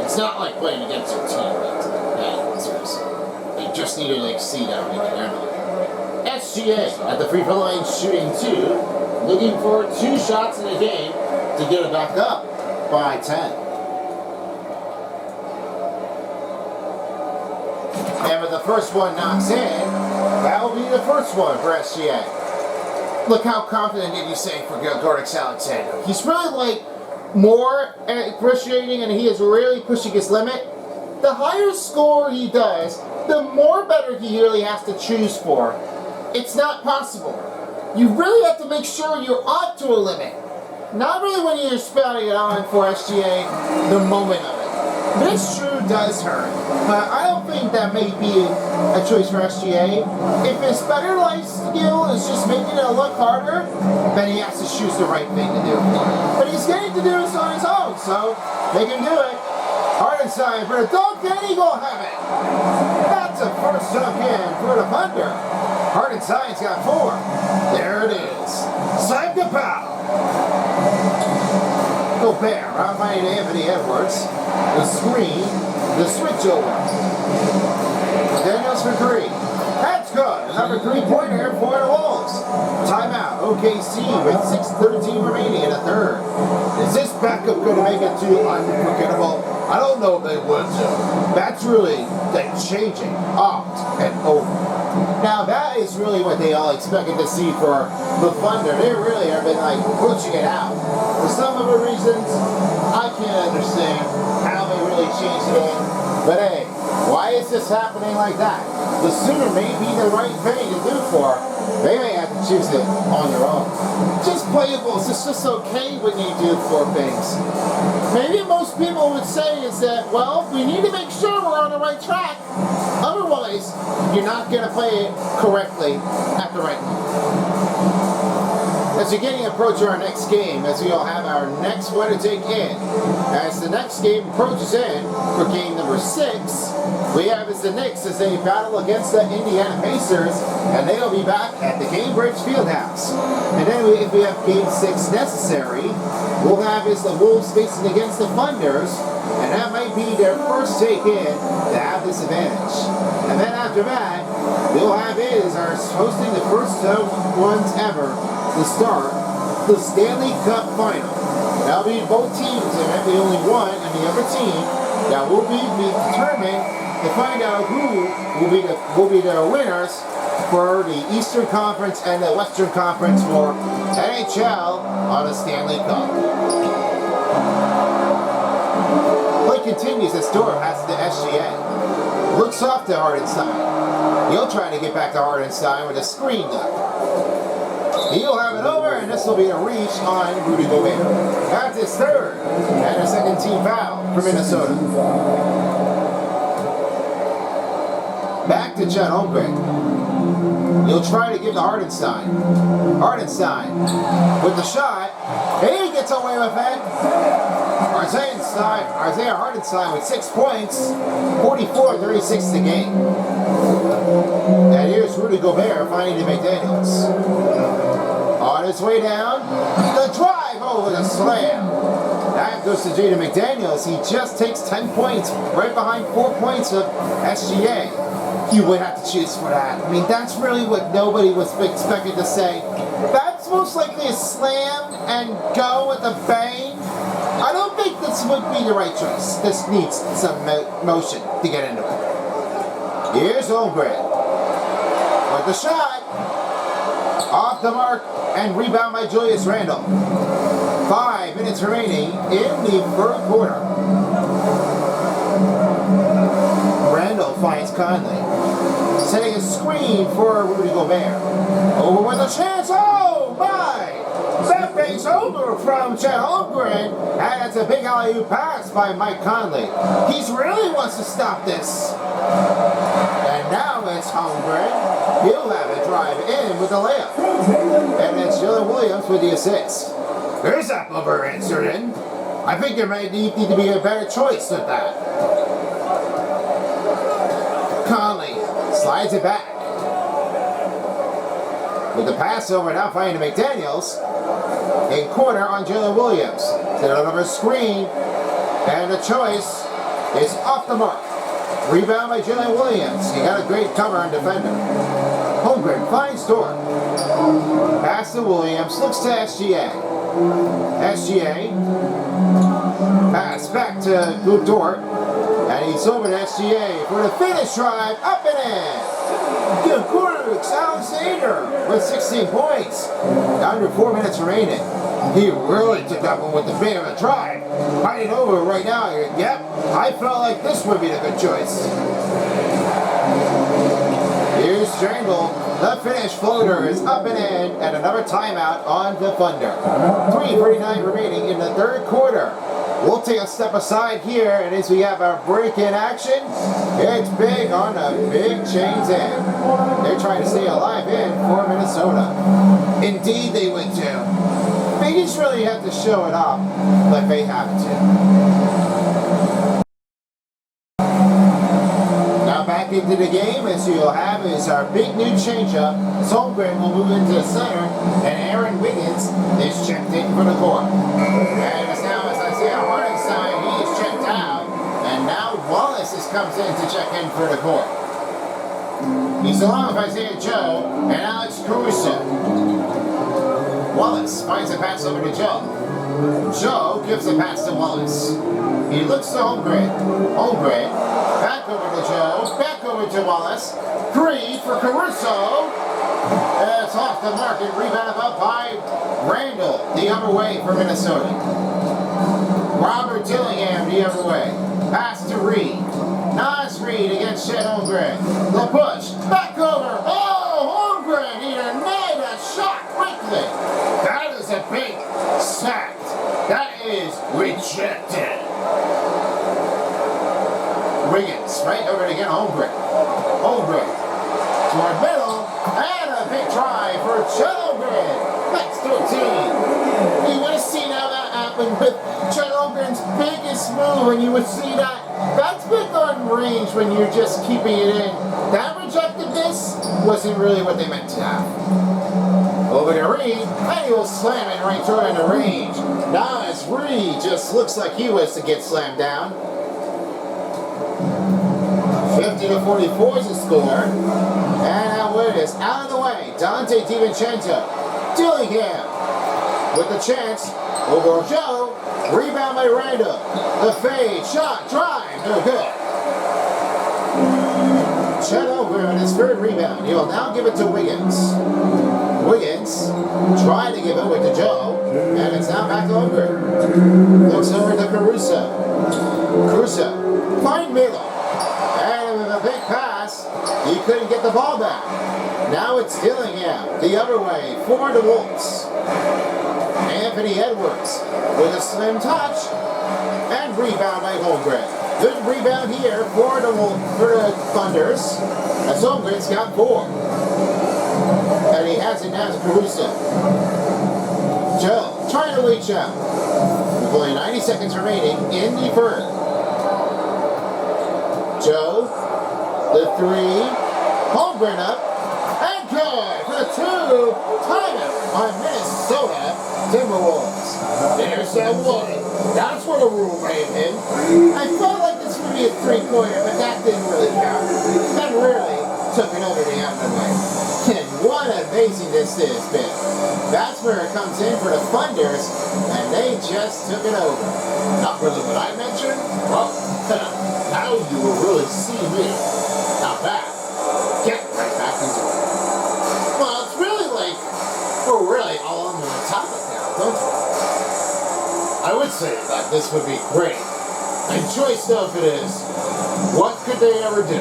It's not like playing against your teammates. They just need to exceed everything they're not. SGA at the free throw line, shooting 2, looking for 2 shots in the game to get it back up by 10. And with the first one knocks in, that will be the first one for SGA. Look how confident did you say for Gordix Alexander. He's really like more appreciating and he is really pushing his limit. The higher score he does, the more better he really has to choose for. It's not possible. You really have to make sure you're up to a limit. Not really when you're spouting it on for SGA, the moment of it. This sure does hurt, but I don't think that may be a choice for SGA. If his better life skill is just making it look harder, then he has to choose the right thing to do. But he's getting to do this on his own, so they can do it. Hartenstein for a dunk, and he will have it. That's a first dunk in for the Thunder. Hartenstein's got 4. There it is. Time to foul. Gobert out by Anthony Edwards. The screen, the switch over. Daniels for 3. That's good. Another 3-pointer for the Wolves. Timeout. OKC with 6:13 remaining in the third. Is this backup going to make it too unforgettable? I don't know if they would do. That's really like changing opt and over. Now that is really what they all expected to see for the Thunder. They really have been like pushing it out. For some of the reasons, I can't understand how they really changed it in. But hey, why is this happening like that? The sooner may be the right thing to do for. They may have to choose it on their own. Just playables, it's just okay when you do 4 things. Maybe most people would say is that, well, we need to make sure we're on the right track. Otherwise, you're not going to play it correctly at the right moment. As we're getting approach our next game, as we all have our next one to take in. As the next game approaches in for game number 6, we have is the Knicks as they battle against the Indiana Pacers, and they'll be back at the Cambridge Fieldhouse. And then if we have game 6 necessary, we'll have is the Wolves facing against the Thunders, and that might be their first take in to have this advantage. And then after that, we'll have is our hosting the first ones ever to start the Stanley Cup Final. That'll be both teams, and there'll be only one and the other team that will be determined to find out who will be the winners for the Eastern Conference and the Western Conference for NHL on the Stanley Cup. Play continues as Dorf has the SGA. Looks off to Hartenstein. He'll try to get back to Hartenstein with a screen look. He'll have it over, and this will be a reach on Rudy Gobert. That's his 3rd and a second team foul for Minnesota. Back to Chet Holmgren. He'll try to give to Hartenstein. Hartenstein with the shot. He gets away with it. Isaiah Hartenstein with 6 points. 44-36 the game. And here's Rudy Gobert finding McDaniels. On his way down, the drive over the slam. That goes to Jaden McDaniels. He just takes 10 points, right behind 4 points of SGA. You would have to choose for that. I mean, that's really what nobody was expected to say. That's most likely a slam and go with a bang. I don't think this would be the right choice. This needs some motion to get into it. Here's Holmgren with the shot. Off the mark and rebound by Julius Randle. 5 minutes remaining in the 3rd quarter. Randle finds Conley. Setting a screen for Rudy Gobert. Over with a chance. Oh my! That bangs over from Chet Holmgren. And that's a big alley-oop pass by Mike Conley. He really wants to stop this. And now it's Holmgren. He'll have it drive in with the layup. And it's Jalen Williams with the assist. There's that over answered in. I think there may need to be a better choice with that. slides it back. With the pass over, now finding McDaniels. In corner on Jalen Williams. Set out of a screen. And the choice is off the mark. Rebound by Jalen Williams. He got a great cover on defender. Holmgren finds Dort. Pass to Williams. Looks to SGA. SGA. Pass back to Dort. And he's over to SGA for the finish drive. Up and in. Good quarter. Alexander with 16 points. Under 4 minutes remaining. He really took that one with a bit of a drive. Hiding over right now. Yep, I felt like this would be the good choice. Here's Strangle. The finish floater is up and in, and another timeout on the Thunder. 3:39 remaining in the third quarter. We'll take a step aside here, and as we have our break in action, it's big on the big chains in. They're trying to stay alive in for Minnesota. Indeed they would too. They just really have to show it off, but they have to. Now back into the game, as you'll have is our big new changeup. Holmgren will move into the center, and Aaron Wiggins is checked in for the court. And as now, as I see on Harden's side, he is checked out, and now Wallace comes in to check in for the court. He's along with Isaiah Joe and Alex Caruso. Wallace finds a pass over to Joe. Joe gives a pass to Wallace. He looks to Holmgren. Holmgren, back over to Joe, back over to Wallace. Three for Caruso. It's off the mark and rebounded up by Randall, the other way for Minnesota. Robert Dillingham, the other way. Pass to Reed. Nice Reed against Chet Holmgren. The push, back over. Oh, Holmgren, he denied a shot quickly. That is a big sack. That is rejected. Wiggins, right over to get Holmgren. Holmgren, toward middle, and a big try for Chet Holmgren. That's 13. You would have seen how that happened with Chet Holmgren's biggest move, and you would see that. That's big on range when you're just keeping it in. That rejectedness wasn't really what they meant to have. Over to Reed, and he will slam it right through into range. Now as Reed just looks like he was to get slammed down. 50-44 is the score. And now it is out of the way. Dante DiVincenzo. Dillingham with the chance. Over Joe. Rebound by Randall. The fade, shot, drive. No good. Chet Holmgren his third rebound. He will now give it to Wiggins. Wiggins trying to give it with to Joe. And it's now back to Holmgren. Looks over to Caruso. Caruso. Fine middle. And with a big pass, he couldn't get the ball back. Now it's Dillingham the other way for the Wolves. Anthony Edwards with a slim touch and rebound by Holmgren. Good rebound here for the Thunders as Holmgren's got 4. And he has it now to Caruso. Joe trying to reach out. With only 90 seconds remaining in the third. Joe, the 3, Holmgren up, and good for the 2. Timeout on Minnesota Timberwolves. There's that 1. That's what the rule made him. I felt like this would be a 3-pointer, but that didn't really count. That really took it over the other way. And what amazing this is, Ben. That's where it comes in for the Thunders, and they just took it over. Not really what I mentioned. Well, now you will really see me. Not bad. Get right back into it. Well, it's really like we're really all on the topic now, don't we? I would say that this would be great. And choice though if it is, what could they ever do?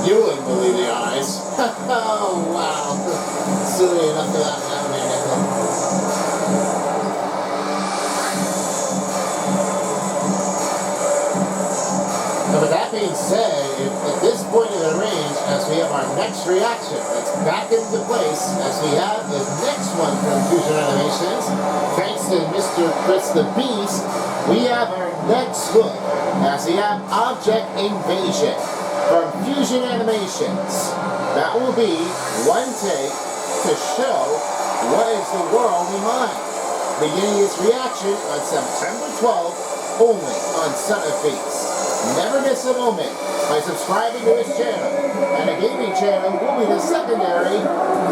You wouldn't believe the eyes. Oh, wow. Silly enough for that now, man. Now, with that being said, at this point in the range, as we have our next reaction, let's back into place as we have the next one from Fusion Animations. Thanks to Mr. Chris the Beast, we have our next look as we have Object Invasion from Fusion Animations. That will be one take to show what is the world in mind. Beginning its reaction on September 12th, only on Son of Beats. Never miss a moment by subscribing to his channel. And a gaming channel will be the secondary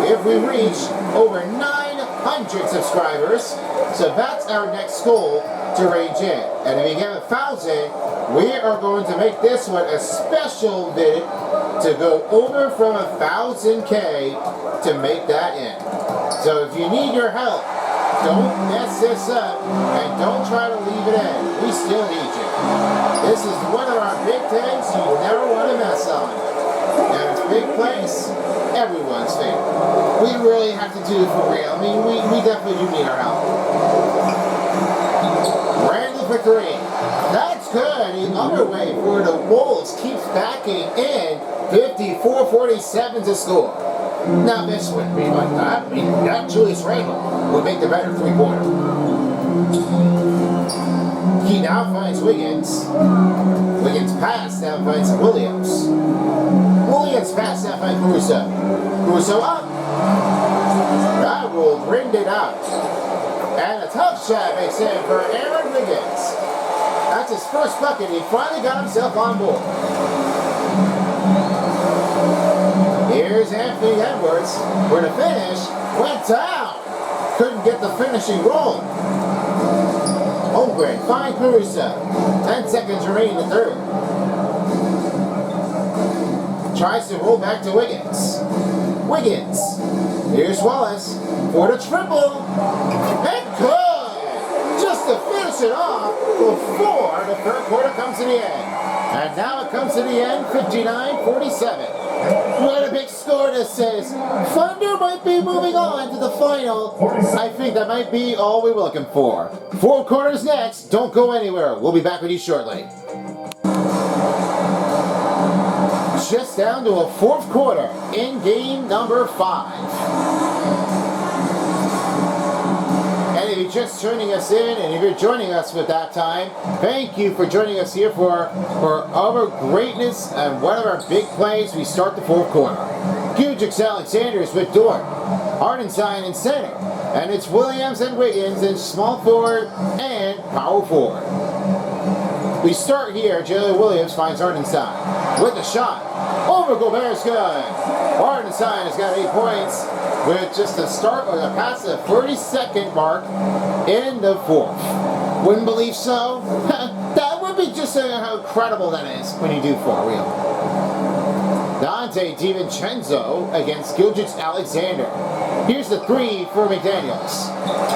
if we reach over 900 subscribers. So that's our next goal to range in. And if we get 1,000, we are going to make this one a special vid to go over from 1,000K to make that in. So if you need your help, don't mess this up and don't try to leave it in. We still need you. This is one of our big things you never want to mess on. And it's big place, everyone's favorite. We really have to do it for real. I mean, we definitely do need our help. Randy for three. That's good. The other way for the Wolves keeps backing in 54-47 to score. Now this would be like that. I mean, that Julius Randle would make the better three-pointer. He now finds Wiggins. Wiggins pass now finds Williams. Williams pass now finds Caruso. Caruso up. That rolled, ringed it out. And a tough shot makes in for Aaron Wiggins. That's his first bucket. He finally got himself on board. Here's Anthony Edwards, where the finish went down. Couldn't get the finishing roll. Holmgren, fine Caruso. 10 seconds remaining in the third. Tries to roll back to Wiggins. Wiggins. Here's Wallace for the triple. And good! Just to finish it off before the third quarter comes to the end. And now it comes to the end, 59-47. What a big score this is. Thunder might be moving on to the final. I think that might be all we were looking for. 4 quarters next. Don't go anywhere. We'll be back with you shortly. Just down to a fourth quarter in game number 5. And if you're just joining us in, and if you're joining us with that time, thank you for joining us here for our greatness and one of our big plays. We start the fourth quarter. Gugix Alexander's with Dort. Hartenstein in center. And it's Williams and Wiggins in small forward and power forward. We start here. Jalen Williams finds Hartenstein with the shot. Over Gobert's good. Hartenstein has got 8 points with just a start or a pass at the 30-second mark in the fourth. Wouldn't believe so? That would be just how incredible that is when you do for real. Dante DiVincenzo against Gilgis Alexander. Here's the 3 for McDaniels.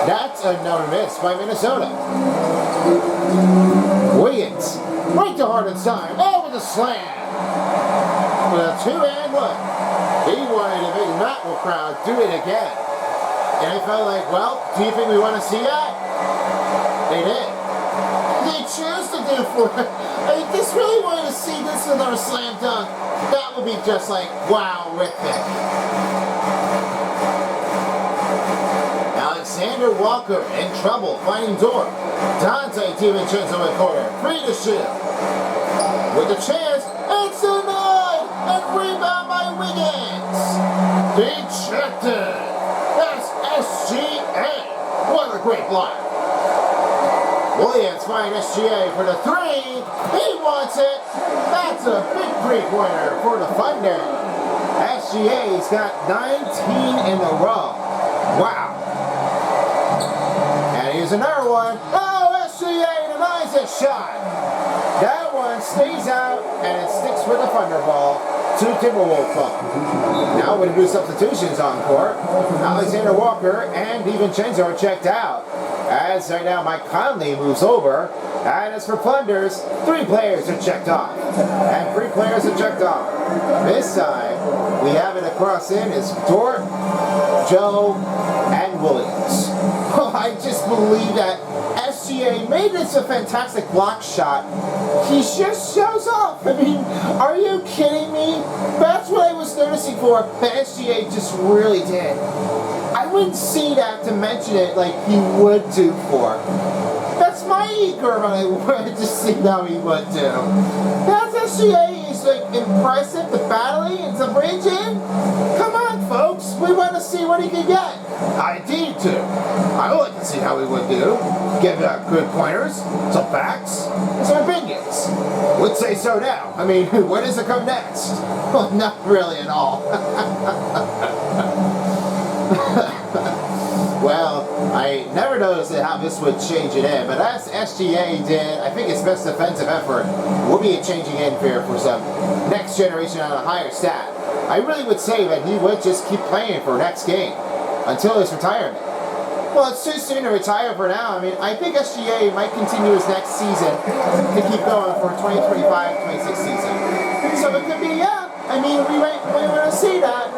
That's another miss by Minnesota. Wiggins, right to Hartenstein, over the slam. With a 2-and-1. He wanted to make the Matwell crowd do it again. And I felt like, well, do you think we want to see that? They did. They choose to do for it. I just really wanted to see this another slam dunk. That would be just like, wow, terrific. Alexander Walker in trouble, finding Dort. Dante DiVincenzo in corner, 3 to shoot. With a chance, it's a 9! And rebound by Wiggins. Dejected. That's SGA. What a great block. Williams finds SGA for the 3. He wants it. That's a big 3-pointer for the Thunder. SGA's got 19 in a row. Wow. And here's another one. Oh, SGA denies his shot. That one stays out, and it sticks with the Thunder ball to Timberwolves ball. Now we're going to do substitutions on court. Alexander Walker and DiVincenzo are checked out. As right now Mike Conley moves over. And as for Thunders, 3 players are checked off. And 3 players are checked off. This time, we have it across in as Dort, Joe, and Williams. Well, I just believe that SGA made this a fantastic block shot. He just shows off. I mean, are you kidding me? That's what I was noticing for. But SGA just really did. I wouldn't see that to mention it like he would do for. That's my E-curve, and I wanted to see how he would do. That's SGA is like impressive, the battling and the bridging. Come on, folks, we want to see what he can get. I need to. I would like to see how he would do. Give out good pointers, some facts, and some opinions. Would say so now. I mean, what does it come next? Well, not really at all. Well, I never noticed how this would change it in, but as SGA did, I think his best defensive effort will be a changing in here for some next generation on a higher stat. I really would say that he would just keep playing for next game until his retirement. Well, it's too soon to retire for now. I mean, I think SGA might continue his next season to keep going for 2025-26 season. So it could be, yeah. I mean, we might want to see that.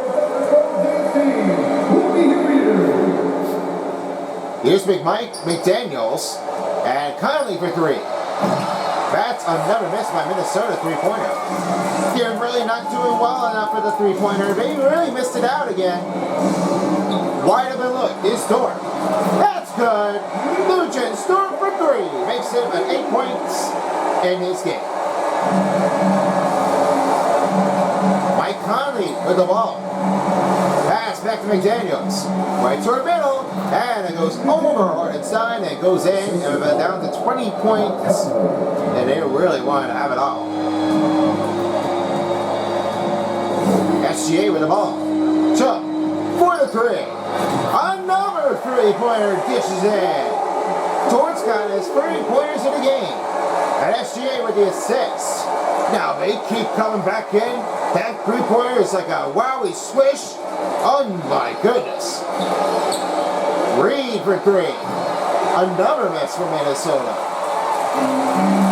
Here's Big Mike McDaniels, and Conley for three. That's another miss by Minnesota three-pointer. They're really not doing well enough for the three-pointer. They really missed it out again. Wide open look is Storm. That's good. Lucian Storm for three. Makes him an 8 points in his game. Mike Conley with the ball. Pass back to McDaniels. Right toward middle. And it goes over Hartenstein and goes in and down to 20 points. And they really wanted to have it all. SGA with the ball. Chuck for the three. Another three-pointer dishes in. Torrance got his 3-pointers in the game. And SGA with the assist. Now they keep coming back in. That three-pointer is like a wowie swish. Oh my goodness. Reed for three. Another miss for Minnesota.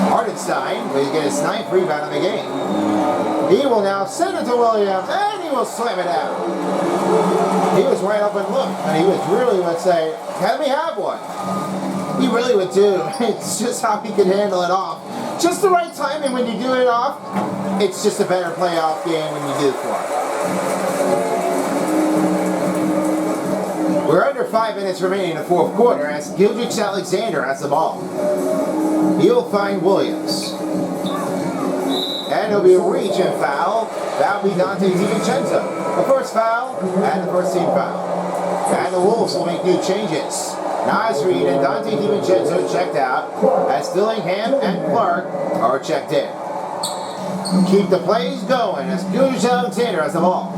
Hartenstein will get his 9th rebound of the game. He will now send it to Williams, and he will slam it out. He was right up and look, and he would say, "Let me have one." He really would do. It's just how he can handle it off. Just the right timing when you do it off. It's just a better playoff game when you do it for it. We're under 5 minutes remaining in the fourth quarter as Gilgeous Alexander has the ball. He'll find Williams. And it'll be a reach and foul. That'll be Dante DiVincenzo. The first foul and the first team foul. And the Wolves will make new changes. Nice Reed and Dante DiVincenzo checked out as Dillingham and Clark are checked in. Keep the plays going as Gilgeous Alexander has the ball.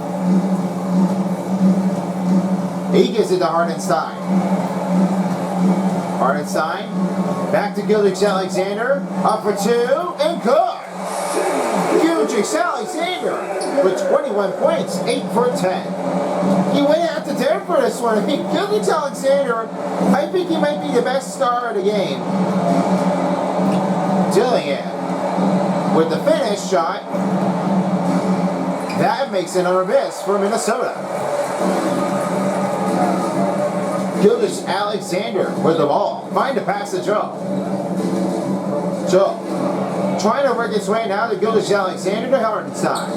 He gives it to Hartenstein. Hartenstein, back to Gilgeous Alexander, up for two, and good! Gilgeous Alexander with 21 points, 8 for 10. He went out to dinner for this one. I mean, Gilgeous Alexander, I think he might be the best star of the game. Dillingham with the finish shot. That makes another miss for Minnesota. Gilgeous Alexander with the ball. Find a pass to Joe. Joe trying to work his way now to Gilgeous Alexander to Hartenstein.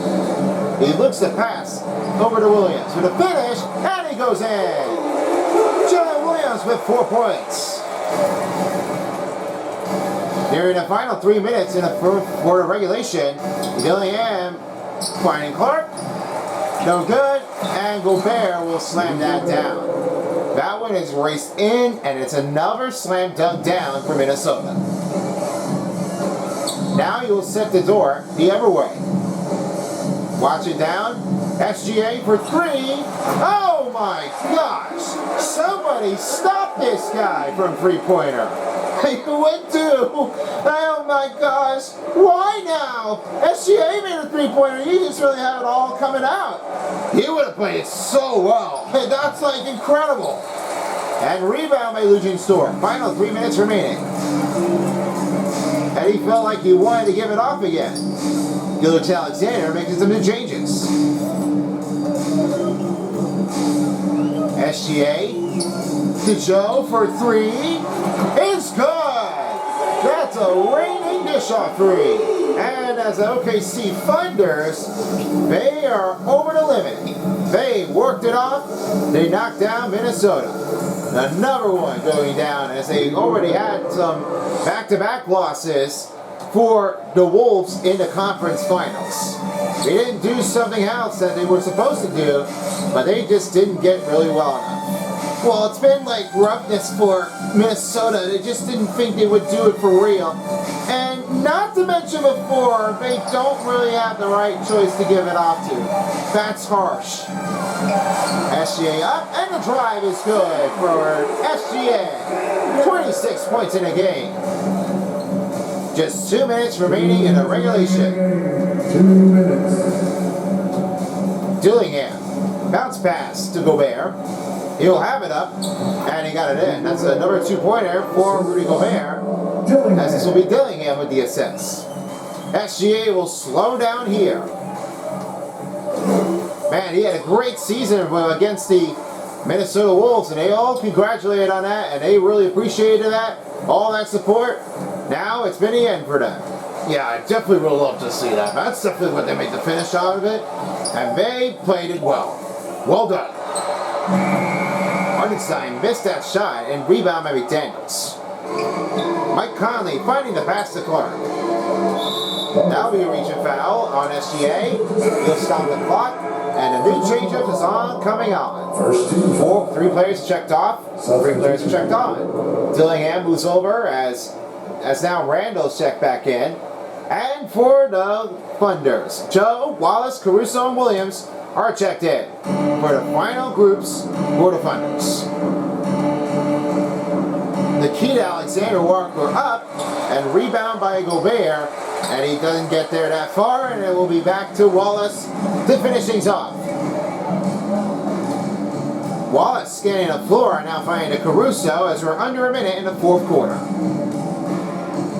He looks to pass over to Williams with a finish, and he goes in. Joe Williams with 4 points. During the final 3 minutes in the fourth quarter regulation, Dillingham finding Clark. No good, and Gobert will slam that down. That one is raced in, and it's another slam dunk down for Minnesota. Now he will set the door the other way. Watch it down. SGA for three. Oh my gosh! Somebody stop this guy from three-pointer. He would do. Oh my gosh! Why now? SGA made a three-pointer. He just really had it all coming out. He would have played it so well. That's like incredible. And rebound by Lucian Storm. Final 3 minutes remaining. And he felt like he wanted to give it off again. Gilgeous Alexander making some new changes. SGA to Joe for three. It's good! That's a reigning dish-off three. And as the OKC Thunders, they are over the limit. They worked it off. They knocked down Minnesota. Another one going down as they already had some back-to-back losses for the Wolves in the conference finals. They didn't do something else that they were supposed to do, but they just didn't get really well enough. Well, it's been like roughness for Minnesota. They just didn't think they would do it for real. And not to mention before, they don't really have the right choice to give it off to. That's harsh. SGA up, and the drive is good for SGA. 26 points in a game. Just 2 minutes remaining in the regulation. 2 minutes. Dillingham. Bounce pass to Gobert. He'll have it up, and he got it in. That's another 2-pointer for Rudy Gobert, as this will be Dillingham with the assist. SGA will slow down here. Man, he had a great season against the Minnesota Wolves, and they all congratulated on that, and they really appreciated that, all that support. Now it's been the end for them. Yeah, I definitely would love to see that. That's definitely what they made the finish out of it, and they played it well. Well done. Hartenstein missed that shot and rebound by McDaniels. Mike Conley finding the pass to Clark. That'll be a reach and foul on SGA. He'll stop the clock, and a new changeup is coming on. 3 players checked off, 3 players checked on. Dillingham moves over as now Randall's checked back in. And for the Thunders, Joe, Wallace, Caruso, and Williams are checked in for the final groups for the Thunders. Nikita Alexander Walker up and rebound by Gobert, and he doesn't get there that far, and it will be back to Wallace to finish things off. Wallace scanning the floor and now finding to Caruso as we're under a minute in the 4th quarter.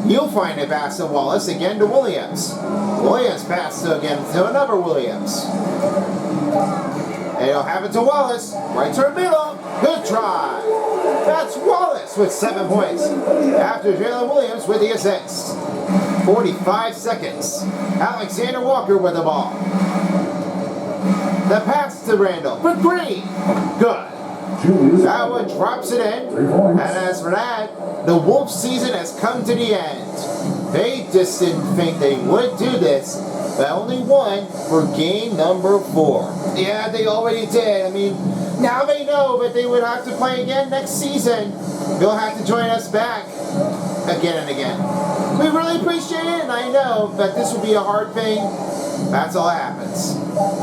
He'll find a pass to Wallace again to Williams. Williams pass again to another Williams. And he'll have it to Wallace, right to the middle. Good try. That's Wallace with 7 points. After Jalen Williams with the assist. 45 seconds. Alexander Walker with the ball. The pass to Randall for 3. Good. That one drops it in. And as for that, the Wolves season has come to the end. They just didn't think they would do this. They only won for game number 4. Yeah, they already did. I mean, now they know that they would have to play again next season. They'll have to join us back again and again. We really appreciate it, and I know that this will be a hard thing. That's all that happens.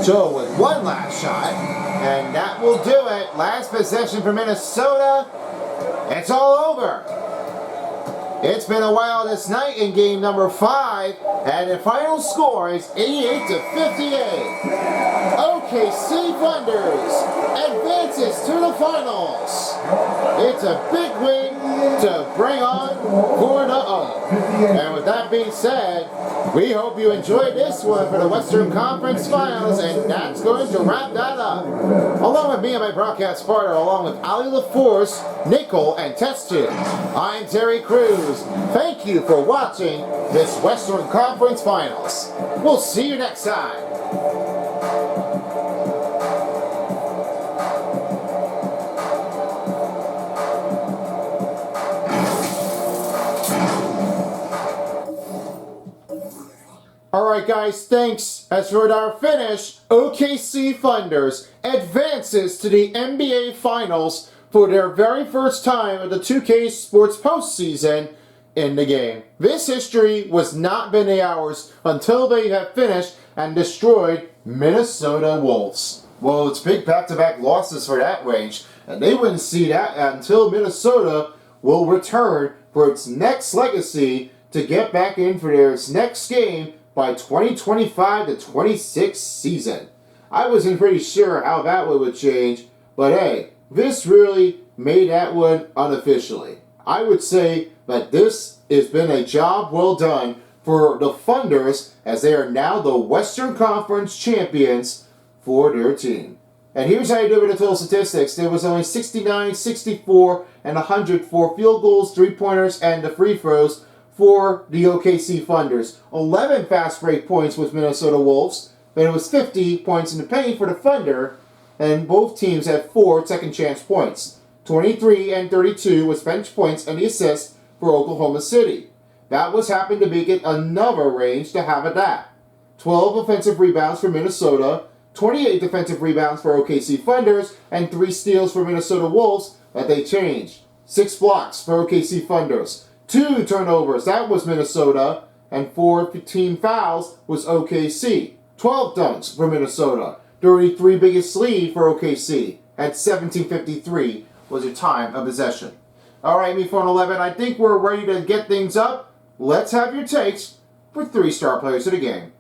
Joe with one last shot, and that will do it. Last possession for Minnesota. It's all over. It's been a while this night in game number 5, and the final score is 88-58. OKC Thunders advances to the finals. It's a big win to bring on 4-0. And with that being said, we hope you enjoyed this one for the Western Conference Finals, and that's going to wrap that up. Along with me and my broadcast partner, along with Ali LaForce, Nickel, and Testu, I'm Terry Cruz. Thank you for watching this Western Conference Finals. We'll see you next time. Alright guys, thanks. As for our finish, OKC Thunders advances to the NBA Finals for their very first time at the 2K Sports postseason in the game. This history was not been ours until they have finished and destroyed Minnesota Wolves. Well, it's big back-to-back losses for that range, and they wouldn't see that until Minnesota will return for its next legacy to get back in for their next game by 2025-26 season. I wasn't pretty sure how that one would change, but hey, this really made that one unofficially. I would say that this has been a job well done for the Thunders, as they are now the Western Conference champions for their team. And here's how you do with the total statistics. There was only 69, 64, and 104 field goals, 3-pointers, and the free throws for the OKC Thunders. 11 fast break points with Minnesota Wolves, but it was 50 points in the paint for the Thunder, and both teams had 4 second chance points. 23 and 32 was bench points and the assists for Oklahoma City. That was happened to make it another range to have at that. 12 offensive rebounds for Minnesota, 28 defensive rebounds for OKC Thunders, and 3 steals for Minnesota Wolves that they changed. 6 blocks for OKC Thunders, 2 turnovers, that was Minnesota, and 4 team fouls was OKC. 12 dunks for Minnesota, 33 biggest lead for OKC, at 17:53 was your time of possession. Alright, me phone 11, I think we're ready to get things up. Let's have your takes for 3-star players of the game.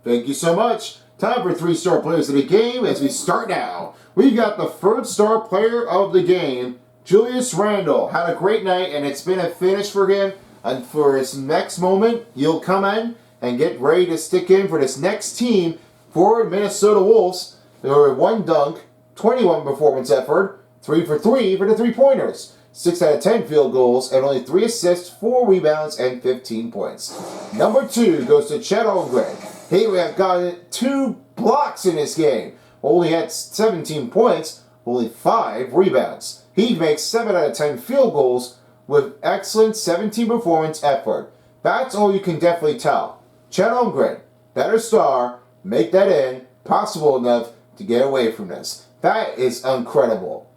Thank you so much. Time for 3-star players of the game as we start now. We've got the 3rd-star player of the game, Julius Randle. Had a great night, and it's been a finish for him. And for his next moment, he'll come in and get ready to stick in for this next team for Minnesota Wolves. There were 1 dunk, 21 performance effort, 3 for 3 for the 3-pointers. 6 out of 10 field goals, and only 3 assists, 4 rebounds, and 15 points. Number 2 goes to Chet Holmgren. He got 2 blocks in this game. Only had 17 points, only 5 rebounds. He makes 7 out of 10 field goals with excellent 17 performance effort. That's all you can definitely tell. Chet Holmgren, better star, make that in, possible enough to get away from this. That is incredible.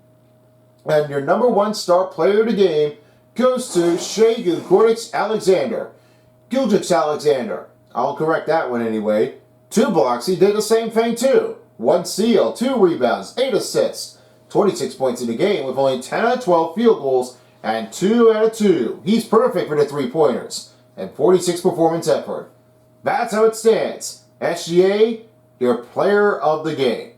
And your number 1 star player of the game goes to Shai Gilgeous-Alexander. Gilgeous-Alexander. I'll correct that one anyway. 2 blocks, he did the same thing too. 1 steal, 2 rebounds, 8 assists. 26 points in the game with only 10 out of 12 field goals and 2 out of 2. He's perfect for the 3-pointers. And 46 performance effort. That's how it stands. SGA, your player of the game.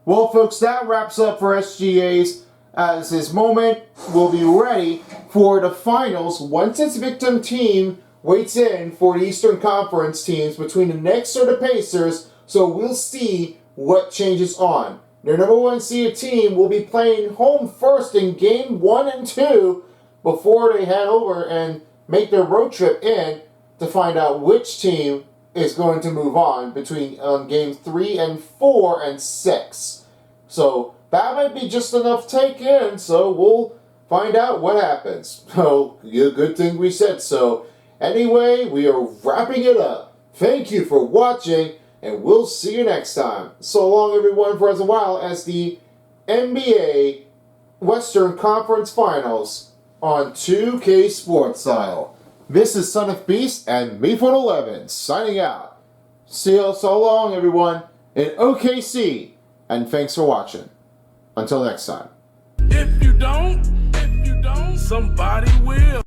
Well, folks, that wraps up for SGA's as his moment will be ready for the finals once its victim team waits in for the Eastern Conference teams between the Knicks or the Pacers, so we'll see what changes on. Their number 1 seeded team will be playing home first in game 1 and 2 before they head over and make their road trip in to find out which team is going to move on between games 3 and 4 and 6. So that might be just enough to take in, so we'll find out what happens. So, good thing we said so. Anyway, we are wrapping it up. Thank you for watching, and we'll see you next time. So long, everyone, for as a while as the NBA Western Conference Finals on 2K Sports Style. This is Son of Beast and Me411 signing out. See you so long, everyone, in OKC, and thanks for watching. Until next time. If you don't, somebody will.